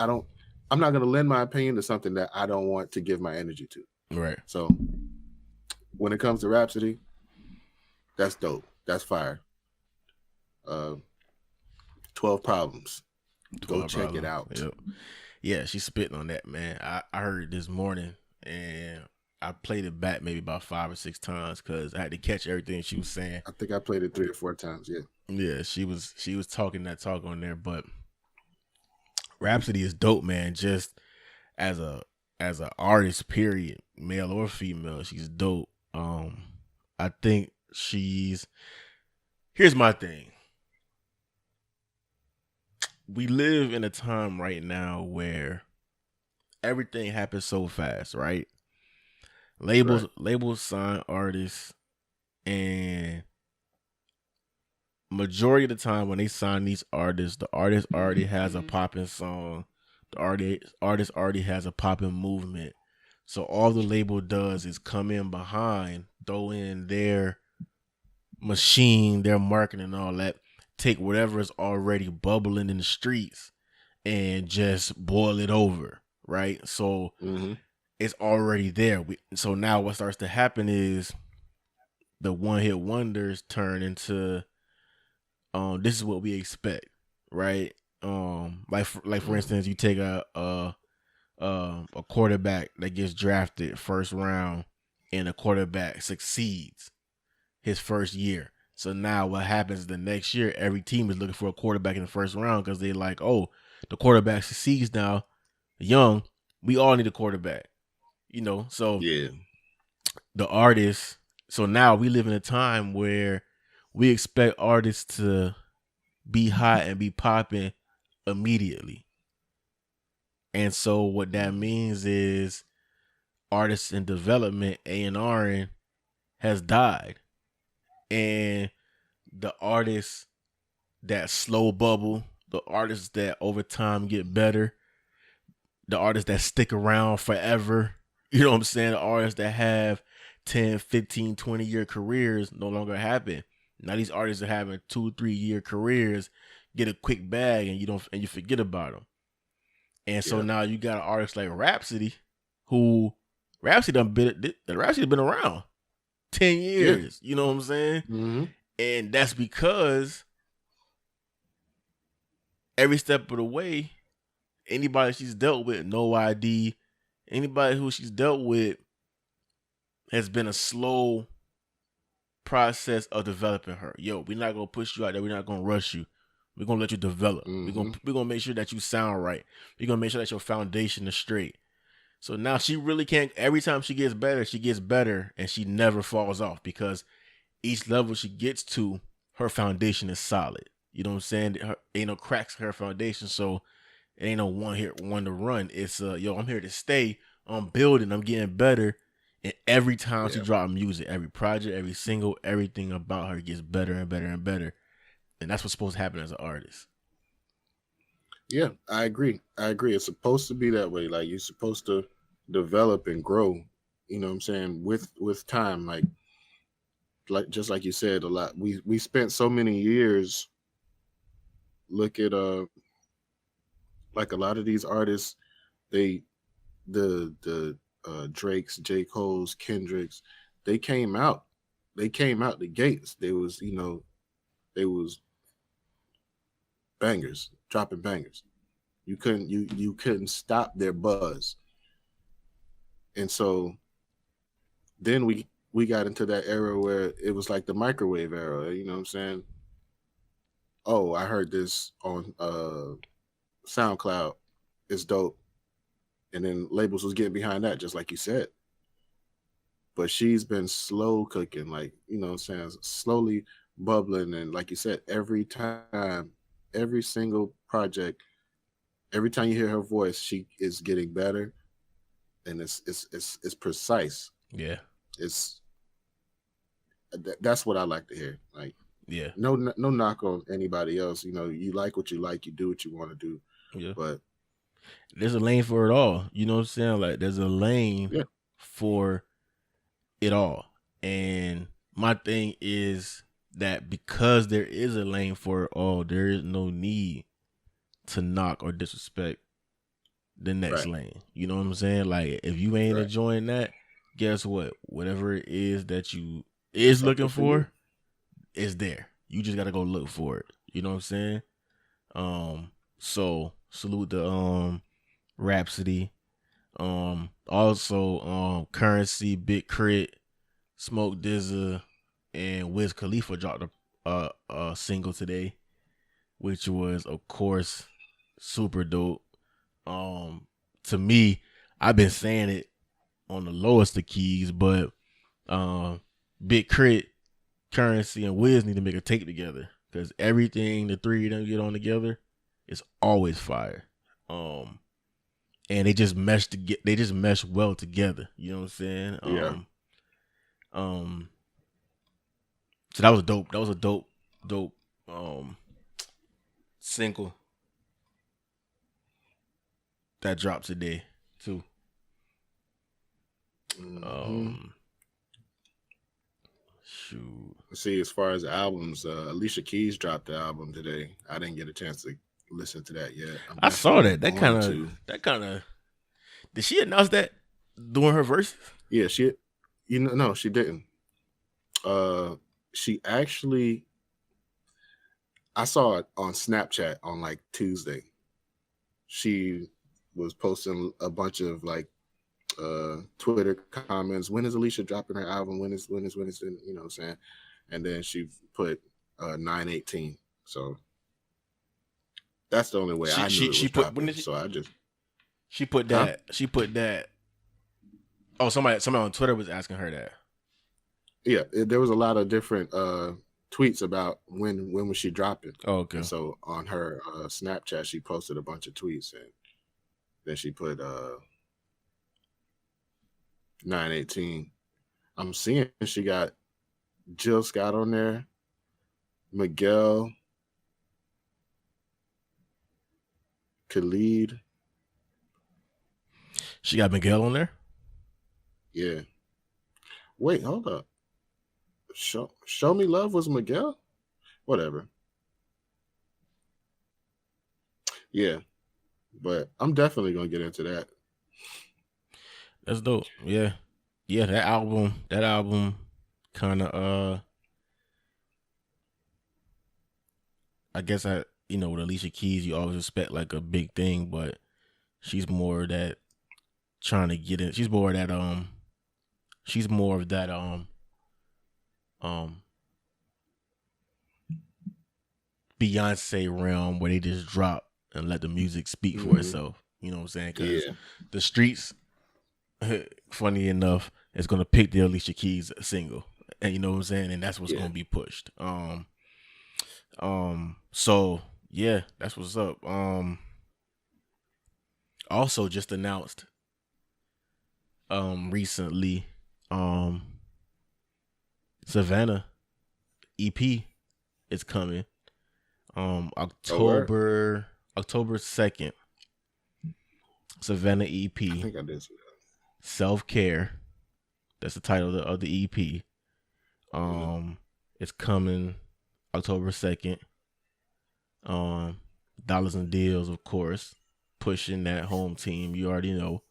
gonna lend my opinion to something that I don't want to give my energy to. Right. So when it comes to Rhapsody, that's dope. That's fire. 12 Problems. Go check it out. Yep. Yeah, she's spitting on that, man. I heard it this morning, and I played it back maybe about 5 or 6 times because I had to catch everything she was saying. I think I played it 3 or 4 times. Yeah. Yeah, she was talking that talk on there, but Rhapsody is dope, man. Just as a artist, period, male or female, she's dope. I think here's my thing. We live in a time right now where everything happens so fast, right? Labels sign artists, and majority of the time when they sign these artists, the artist already has a popping song. The artist already has a popping movement. So all the label does is come in behind, throw in their machine, their marketing and all that, take whatever is already bubbling in the streets and just boil it over, right? So it's already there. So now what starts to happen is the one-hit wonders turn into this is what we expect, right? Like for instance, you take a quarterback that gets drafted first round and a quarterback succeeds his first year. So now what happens the next year, every team is looking for a quarterback in the first round because they're like, oh, the quarterback succeeds now, young, we all need a quarterback, you know? So yeah, the artist So now we live in a time where we expect artists to be hot and be popping immediately. And so what that means is artists in development, A&Ring, has died. And the artists that slow bubble, the artists that over time get better, the artists that stick around forever, you know what I'm saying? The artists that have 10, 15, 20-year careers no longer happen. Now these artists are having 2-3 year careers, get a quick bag, and you forget about them. And so now you got an artist like Rhapsody, who Rhapsody been around 10 years. You know what I'm saying? Mm-hmm. And that's because every step of the way, anybody she's dealt with, no ID, anybody who she's dealt with has been a slow process of developing her. Yo, we're not gonna push you out there. We're not gonna rush you. We're gonna let you develop. Mm-hmm. We're gonna make sure that you sound right. We're gonna make sure that your foundation is straight. So now she really can't. Every time she gets better, and she never falls off because each level she gets to, her foundation is solid. You know what I'm saying? Ain't no cracks in her foundation, so it ain't no one to run. It's I'm here to stay. I'm building. I'm getting better. And every time she drops music, every project, every single, everything about her gets better and better and better. And that's what's supposed to happen as an artist. Yeah, I agree. It's supposed to be that way. Like, you're supposed to develop and grow, you know what I'm saying, with time. Like just like you said, a lot. We spent so many years. Look at like a lot of these artists, the Drakes, J. Cole's, Kendricks, they came out the gates. They was bangers, dropping bangers. You couldn't stop their buzz. And so then we got into that era where it was like the microwave era, you know what I'm saying? Oh, I heard this on SoundCloud. It's dope. And then labels was getting behind that, just like you said. But she's been slow cooking, like, you know what I'm saying, slowly bubbling. And like you said, every time, every single project, every time you hear her voice, she is getting better. And it's precise. Yeah. That's what I like to hear. Like, yeah. No knock on anybody else. You know, you like what you like, you do what you want to do. Yeah. But there's a lane for it all. You know what I'm saying? Like, there's a lane for it all. And my thing is that because there is a lane for it all, there is no need to knock or disrespect the next lane. You know what I'm saying? Like, if you ain't enjoying that, guess what? Whatever it is that you is looking for is there. You just gotta go look for it. You know what I'm saying? So salute the Rhapsody. Also Currency, Big Crit, Smoke DZA, and Wiz Khalifa dropped a single today, which was, of course, super dope. To me, I've been saying it on the lowest of keys, but Big Crit, Currency, and Wiz need to make a tape together, because everything the three of them get on together is always fire. And they just mesh well together. You know what I'm saying? So that was dope. That was a dope single that dropped today too. Shoot. See, as far as albums, Alicia Keys dropped the album today. I didn't get a chance to listen to that yet. I saw that. That kind of. Did she announce that during her verse? Yeah, no, she didn't. She actually, I saw it on Snapchat on like Tuesday. She was posting a bunch of like Twitter comments. When is Alicia dropping her album? When is you know what I'm saying? And then she put 9/18. So that's the only way I knew it was dropping. She put that. Oh, somebody on Twitter was asking her that. Yeah, there was a lot of different tweets about when was she dropping. Oh, okay. And so on her Snapchat, she posted a bunch of tweets, and then she put 9/18. I'm seeing she got Jill Scott on there, Miguel, Khalid. She got Miguel on there? Yeah. Wait, hold up. Show Me Love was Miguel? Whatever. Yeah. But I'm definitely gonna get into that. That's dope. Yeah. Yeah, that album kind of I guess with Alicia Keys, you always expect like a big thing, but she's more that trying to get in. She's more of that Beyonce realm where they just drop and let the music speak for itself. You know what I'm saying? Because the streets, funny enough, is gonna pick the Alicia Keys single, and you know what I'm saying, and that's what's gonna be pushed. So yeah, that's what's up. Also just announced recently, Savannah EP is coming. October 2nd. Savannah EP. I think I did see that. Self-Care. That's the title of the EP. It's coming October 2nd. Dollars and Deals, of course, pushing that home team. You already know.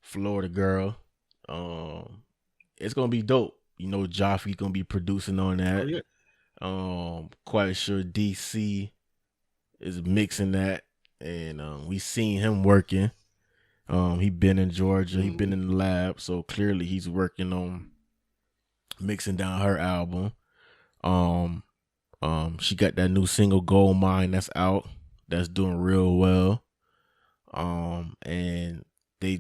Florida Girl. It's gonna be dope. Joffrey's gonna be producing on that. Oh, yeah. Quite sure DC is mixing that, and we seen him working. He been in Georgia, he been in the lab, so clearly he's working on mixing down her album. She got that new single Gold Mine that's out, that's doing real well. And they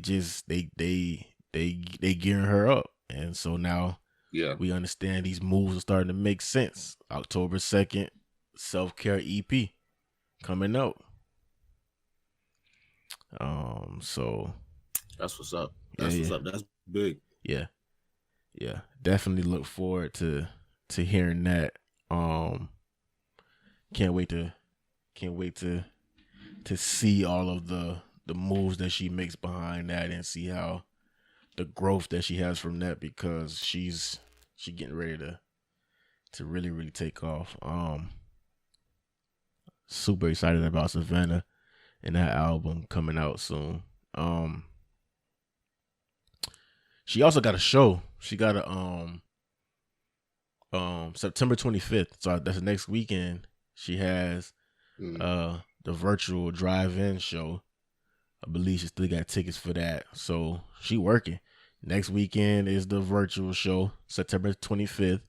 gearing her up, and so now we understand these moves are starting to make sense. October 2nd, Self-Care EP coming out. So that's what's up. What's up. That's big. Yeah. Definitely look forward to hearing that. Can't wait to see all of the moves that she makes behind that, and see how the growth that she has from that, because she getting ready to really, really take off. Super excited about Savannah and that album coming out soon. She also got a show. She got a September 25th. So that's the next weekend. She has the virtual drive-in show. I believe she still got tickets for that. So she working. Next weekend is the virtual show, September 25th.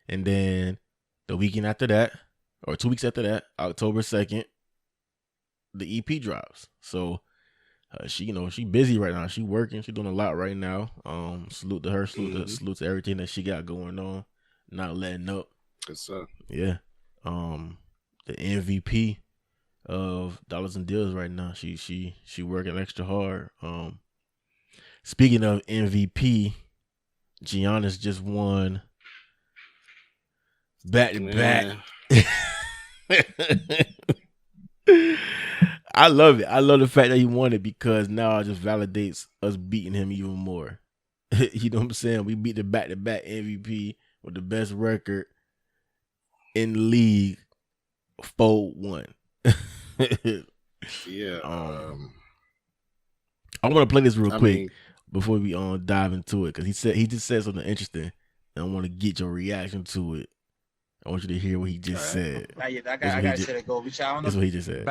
And then the weekend after that, or 2 weeks after that, October 2nd, the EP drops. So she busy right now. She working. She doing a lot right now. Salute to her. Salute to everything that she got going on. Not letting up. Good stuff. Yeah. The MVP of Dollars and Deals right now. She working extra hard. Speaking of MVP, Giannis just won back to back. I love it. I love the fact that he won it, because now it just validates us beating him even more. You know what I'm saying? We beat the back-to-back MVP with the best record in the league, 4-1. Yeah. I want to play this real quick before we dive into it, because he just said something interesting, and I want to get your reaction to it. I want you to hear what he just said. I got to go. That's what he just said.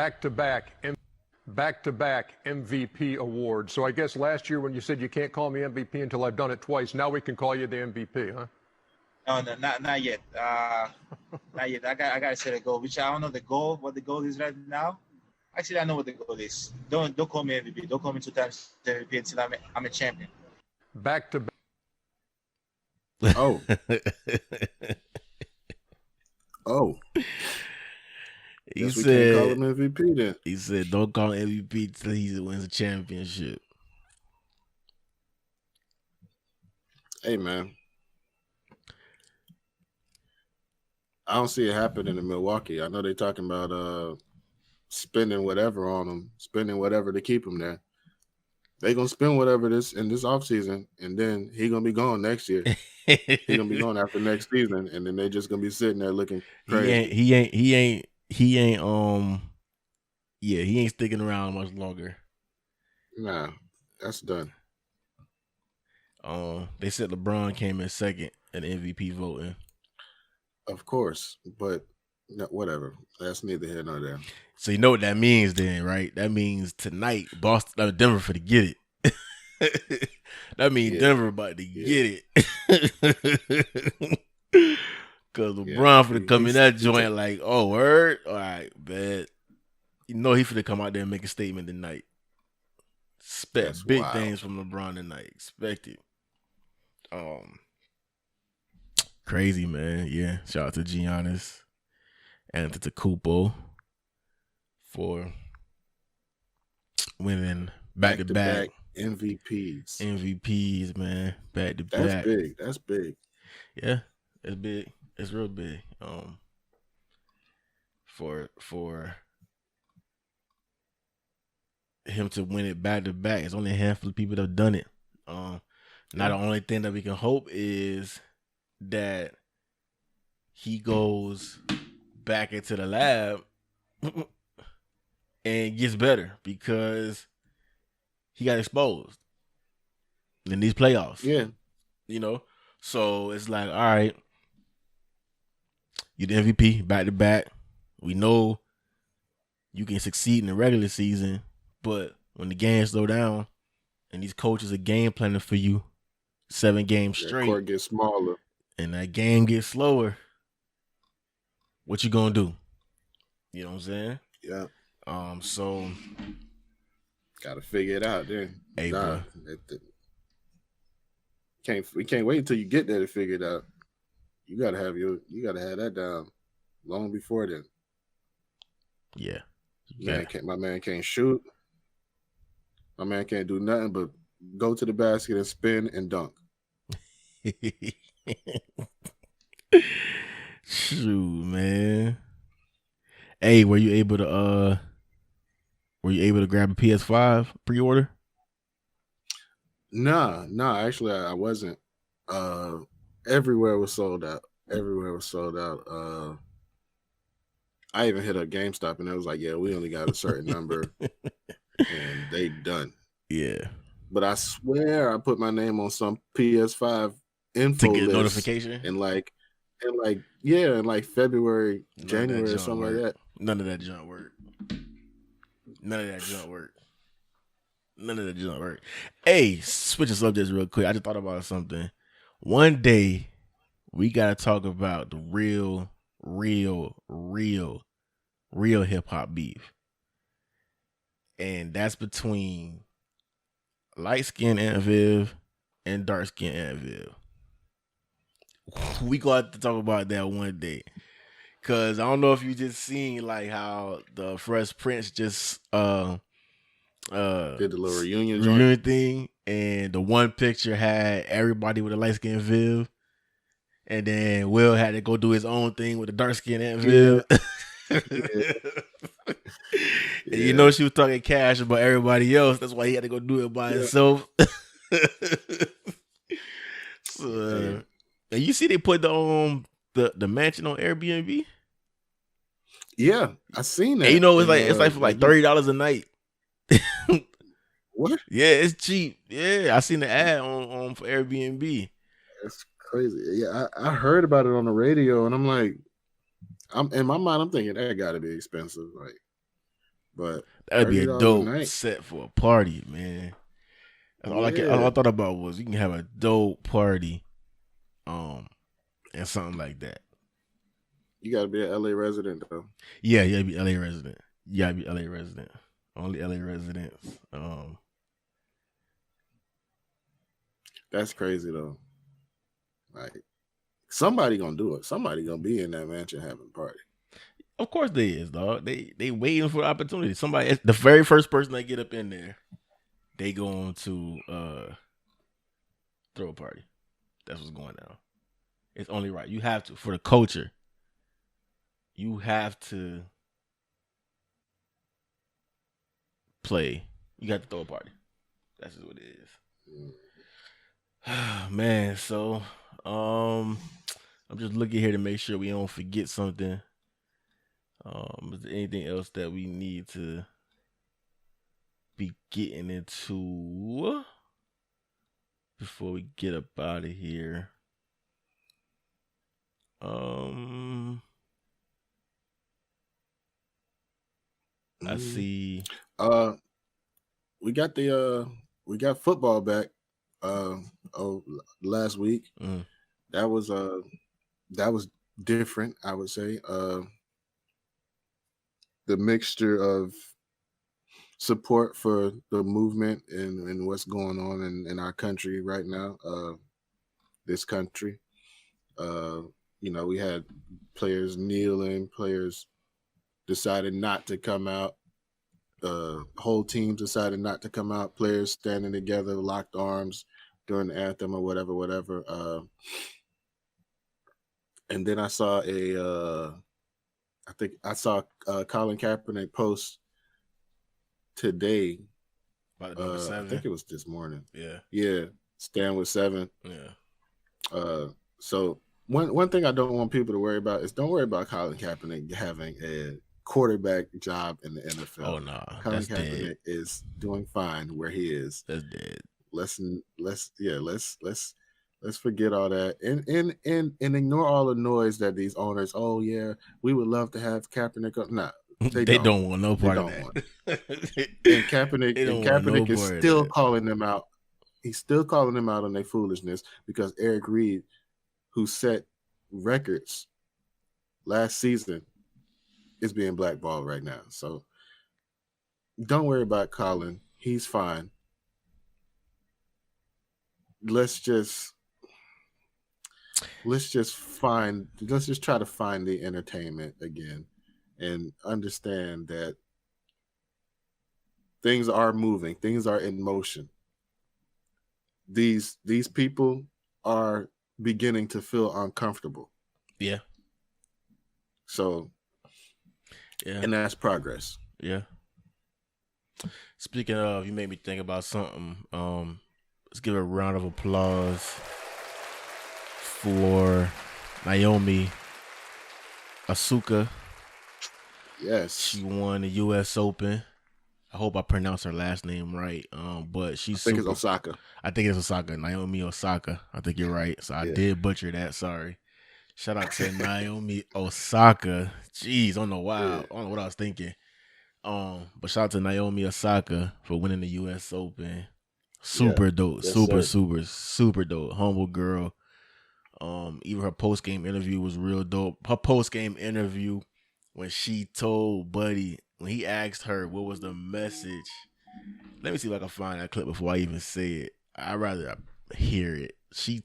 Back-to-back MVP award. So I guess last year when you said you can't call me MVP until I've done it twice, now we can call you the MVP, huh? No, not yet. Not yet. I got to set a goal, which I don't know what the goal is right now. Actually, I know what the goal is. Don't call me MVP. Don't call me 2 times MVP until I'm a champion. Back-to-back Oh. Oh. He Guess we can't call said, him MVP then. he said, don't call him MVP till he wins a championship. Hey, man. I don't see it happening in Milwaukee. I know they're talking about spending whatever on him, spending whatever to keep him there. They're going to spend whatever this in this offseason, and then he's going to be gone next year. He's going to be gone after next season, and then they're just going to be sitting there looking crazy. He ain't sticking around much longer. Nah, that's done. They said LeBron came in second in MVP voting. Of course, but no, whatever. That's neither here nor there. So you know what that means then, right? That means tonight Denver for to get it. That means Denver about to get it. Cause LeBron for to come in that joint like, oh, word? All right, bad. You know he for to come out there and make a statement tonight. Expect big things from LeBron tonight. Expect it. Crazy, man. Yeah. Shout out to Giannis and to Kupo for winning back-to-back MVPs. MVPs, man. Back-to-back. That's big. That's big. Yeah. It's big. It's real big. For him to win it back-to-back, it's only a handful of people that have done it. Now the only thing that we can hope is that he goes back into the lab and gets better because he got exposed in these playoffs. Yeah. You know? So it's like, all right, you're the MVP back to back. We know you can succeed in the regular season, but when the games slow down and these coaches are game planning for you 7 games straight, court gets smaller. And that game gets slower, what you gonna do? You know what I'm saying? Yeah. So gotta figure it out then. Hey, we can't wait until you get there to figure it out. You gotta have that down long before then. Yeah. My man can't shoot. My man can't do nothing but go to the basket and spin and dunk. Shoot, man. Hey, were you able to grab a PS5 pre-order? Nah, actually I wasn't. Everywhere was sold out. I even hit a GameStop and it was like, yeah, we only got a certain number and they done. Yeah. But I swear I put my name on some PS5 info to get list notification in February, January, or something like that. None of that junk work. Hey, switching subjects real quick. I just thought about something. One day we gotta talk about the real hip hop beef, and that's between light skinned Aunt Viv and dark skinned Aunt Viv. We gonna have to talk about that one day. Cause I don't know if you just seen like how the Fresh Prince just did the little reunion thing, and the one picture had everybody with a light skinned Viv, and then Will had to go do his own thing with the dark skinned Aunt Viv. And you know she was talking cash about everybody else. That's why he had to go do it by himself. So, and you see they put the mansion on Airbnb. Yeah, I seen that. And you know it's like for like $30 a night. What? Yeah, it's cheap. Yeah, I seen the ad on for Airbnb. That's crazy. Yeah, I heard about it on the radio, and I'm like, in my mind, I'm thinking that got to be expensive. Like, but that'd be a dope set for a party, man. All I thought about was you can have a dope party, and something like that. You gotta be an LA resident though. Yeah, you gotta be LA resident. Only LA residents. That's crazy though. Like somebody gonna do it. Somebody gonna be in that mansion having a party. Of course they is, dog. They waiting for the opportunity. Somebody, the very first person that get up in there, they going to throw a party. That's what's going down. It's only right. You have to, for the culture. You have to play. You got to throw a party. That's just what it is. Man, so I'm just looking here to make sure we don't forget something. Is there anything else that we need to be getting into before we get up out of here? I see. We got football back last week. That was different, I would say. The mixture of support for the movement and what's going on in our country right now, this country. We had players kneeling, players decided not to come out. Whole team decided not to come out. Players standing together, locked arms during the anthem or whatever. And then I saw Colin Kaepernick post today. About number 7. I think it was this morning. Yeah. Stand with 7. Yeah. So one thing I don't want people to worry about is don't worry about Colin Kaepernick having a quarterback job in the NFL. Oh no, Colin that's Kaepernick dead. is doing fine where he is. That's dead. Let's forget all that and ignore all the noise that these owners. Oh yeah, we would love to have Kaepernick up. Nah, they don't want no part of that. And Kaepernick is still calling them out. He's still calling them out on their foolishness because Eric Reed, who set records last season, is being blackballed right now. So don't worry about Colin. He's fine. Let's just try to find the entertainment again and understand that things are moving, things are in motion. These people are beginning to feel uncomfortable. Yeah. So and that's progress. Yeah. Speaking of, you made me think about something. Let's give a round of applause for Naomi Osaka. Yes. She won the US Open. I hope I pronounced her last name right. But she's it's Osaka. I think it's Osaka. Naomi Osaka. I think you're right. So I did butcher that. Sorry. Shout out to Naomi Osaka. Jeez, I don't know why. I don't know what I was thinking. But shout out to Naomi Osaka for winning the US Open. Super dope. Yes, super dope. Humble girl. Even her post-game interview was real dope. Her post-game interview when she told Buddy, when he asked her what was the message. Let me see if I can find that clip before I even say it. I'd rather hear it. She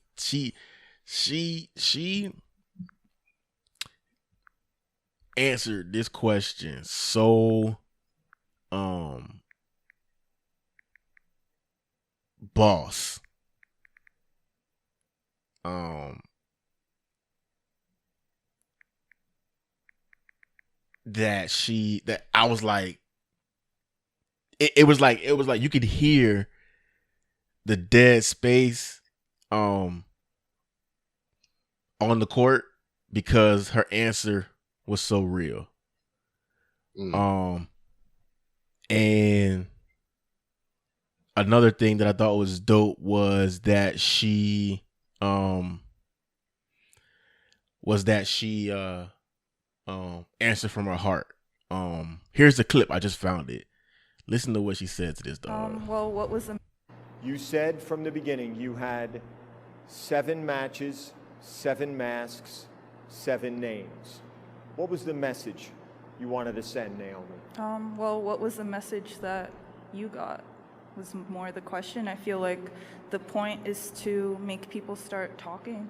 answered this question so boss. That I was like, it was like you could hear the dead space on the court because her answer was so real. And another thing that I thought was dope was that she answered from her heart. Here's the clip. I just found it. Listen to what she said to this dog. Well, what was the... You said from the beginning you had 7 matches, 7 masks, 7 names. What was the message you wanted to send, Naomi? Well, what was the message that you got was more the question. I feel like the point is to make people start talking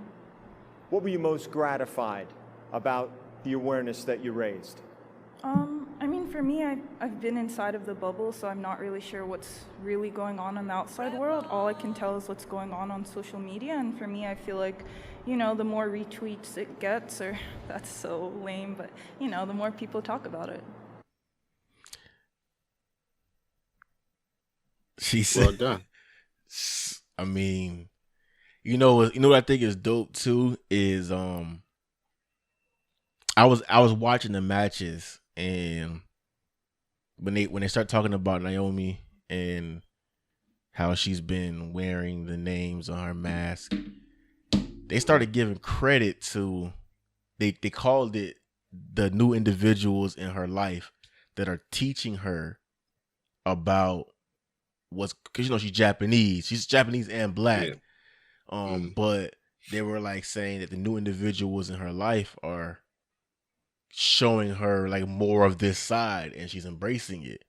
What were you most gratified about the awareness that you raised? I mean, for me, I've been inside of the bubble, so I'm not really sure what's really going on in the outside world. All I can tell is what's going on social media, and for me, I feel like, you know, the more retweets it gets, or that's so lame, but, you know, the more people talk about it. She said, Well done. I mean, you know what I think is dope too is I was watching the matches, and when they start talking about Naomi and how she's been wearing the names on her mask, they started giving credit to they called it the new individuals in her life that are teaching her about what's, because you know she's Japanese and black. Yeah. But they were like saying that the new individuals in her life are showing her like more of this side, and she's embracing it.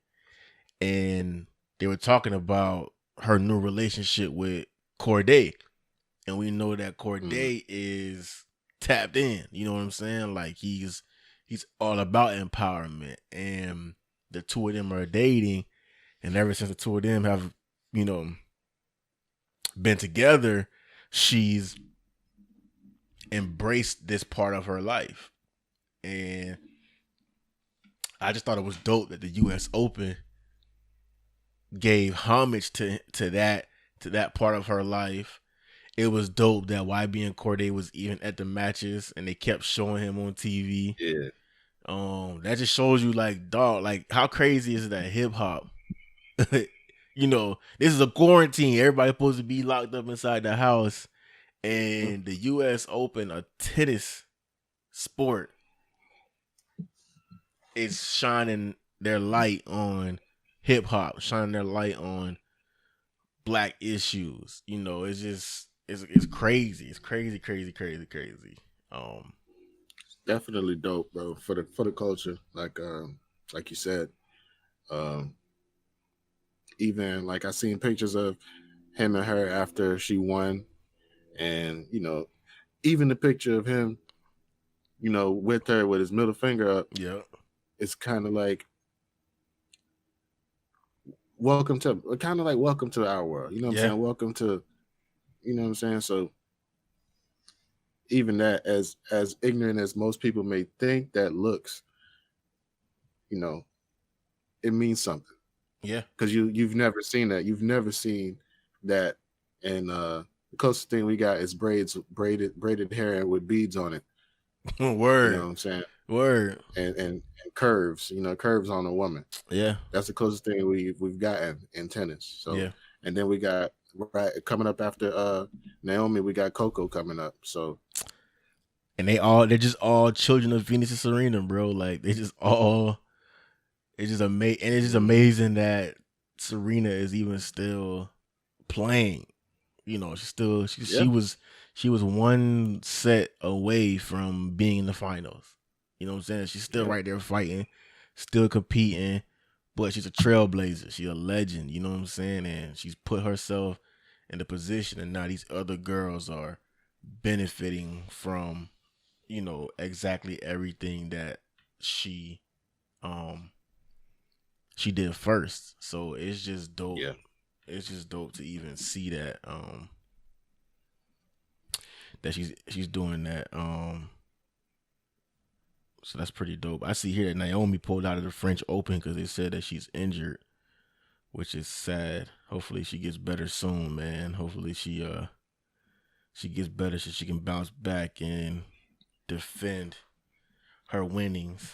And they were talking about her new relationship with Corday, and we know that Corday is tapped in. You know what I'm saying? Like he's all about empowerment, and the two of them are dating, and ever since the two of them have, you know, been together, she's embraced this part of her life. And I just thought it was dope that the US Open gave homage to that part of her life. It was dope that YB and Corday was even at the matches, and they kept showing him on TV. Yeah. That just shows you, like, dog, like, how crazy is that hip hop? You know, this is a quarantine. Everybody's supposed to be locked up inside the house, and the US Open, a tennis sport, is shining their light on hip hop, shining their light on black issues. You know, it's just it's crazy. It's crazy. Definitely dope, bro, for the culture. Like you said, even like I seen pictures of him and her after she won, and you know, even the picture of him, you know, with her with his middle finger up. Yeah, it's kind of like welcome to our world. You know what I'm saying? Welcome to, you know what I'm saying? So even that, as ignorant as most people may think that looks, you know, it means something. Yeah. Because you've never seen that. You've never seen that. And the closest thing we got is braided hair with beads on it. Word. You know what I'm saying? Word. And curves, you know, curves on a woman. Yeah. That's the closest thing we've gotten in tennis. So yeah. And then we got coming up after Naomi, we got Coco coming up. So and they're just all children of Venus and Serena, bro. Like they just all it's just amazing, and it's just amazing that Serena is even still playing. You know, she was one set away from being in the finals. You know what I'm saying? She's still right there fighting, still competing, but she's a trailblazer. She's a legend. You know what I'm saying? And she's put herself in the position, and now these other girls are benefiting from, you know, exactly everything that she did first. So it's just dope. Yeah. It's just dope to even see that that she's doing that. So that's pretty dope. I see here that Naomi pulled out of the French Open because they said that she's injured, which is sad. Hopefully she gets better soon, man. Hopefully she gets better so she can bounce back and defend her winnings.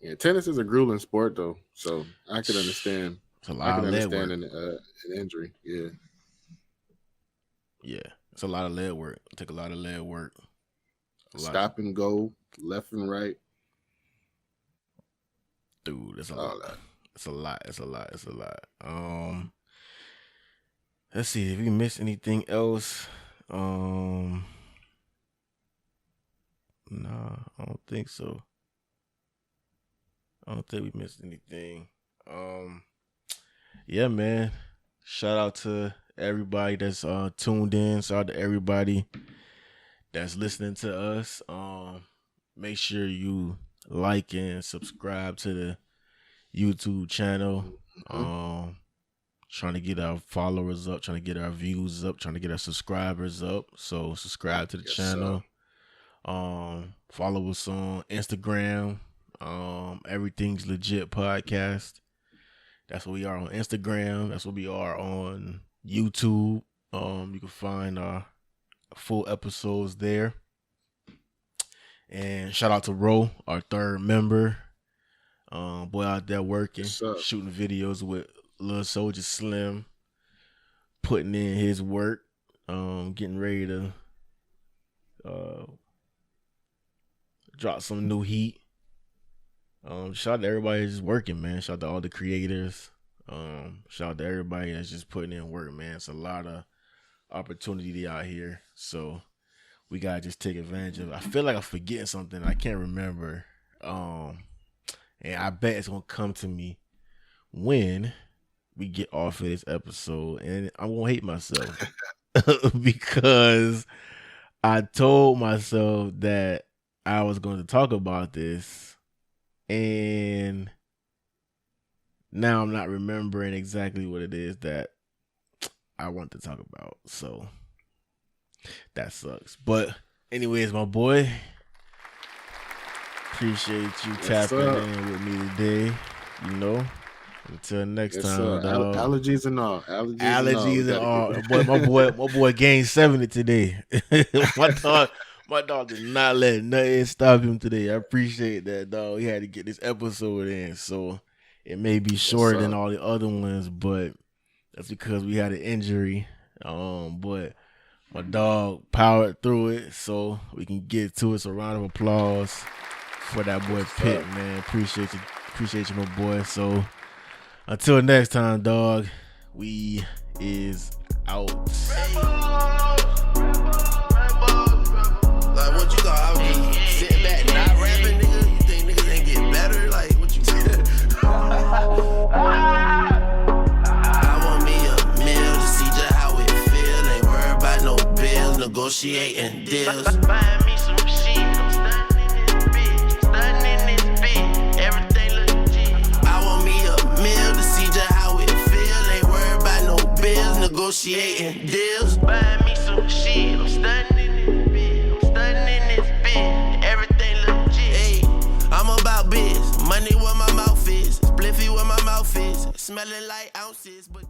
Yeah, tennis is a grueling sport though, so I could understand. It's a lot of lead work. An injury. Yeah. Yeah, it's a lot of lead work. It take a lot of lead work. Stop and go, left and right. Dude, that's a lot. It's a lot. It's a lot. It's a lot. Let's see if we missed anything else. Nah, I don't think so. I don't think we missed anything. Yeah, man. Shout out to everybody that's tuned in. Shout out to everybody that's listening to us. Make sure you like and subscribe to the YouTube channel. Trying to get our followers up, trying to get our views up, trying to get our subscribers up. So subscribe to the channel. Follow us on Instagram. Everything's Legit Podcast. That's what we are on Instagram. That's what we are on YouTube. You can find our full episodes there. And shout out to Ro, our third member. Boy out there working, shooting videos with Lil Soldier Slim, putting in his work, getting ready to drop some new heat. Shout out to everybody that's working, man. Shout out to all the creators. Shout out to everybody that's just putting in work, man. It's a lot of opportunity out here, so we gotta just take advantage of it. I feel like I'm forgetting something. I can't remember. And I bet it's gonna come to me when we get off of this episode, and I'm gonna hate myself because I told myself that I was going to talk about this, and now I'm not remembering exactly what it is that I want to talk about. So that sucks. But anyways, my boy, appreciate you tapping in with me today. You know, until next time, dog. Allergies and all. Allergies and all. My boy gained 70 today. My dog did not let nothing stop him today. I appreciate that, dog. He had to get this episode in, so it may be shorter than all the other ones, but that's because we had an injury. But my dog powered through it, so we can get to it. So round of applause for that boy Pitt, man. Appreciate you, my boy. So until next time, dog, we is out. Like, what you thought I was just sitting back not rapping, nigga? You think niggas ain't get better? Like, what you said? I want me a meal to see just how it feel. Ain't worried about no bills, negotiating deals. Find me some shit, I'm stunning this bitch, everything legit. I want me a meal to see just how it feel. Ain't worried about no bills, negotiating deals. Find me some shit, I'm stunning this bitch, everything legit. Hey, I'm about biz, money where my mouth is, spliffy where my mouth is, smelling like ounces, but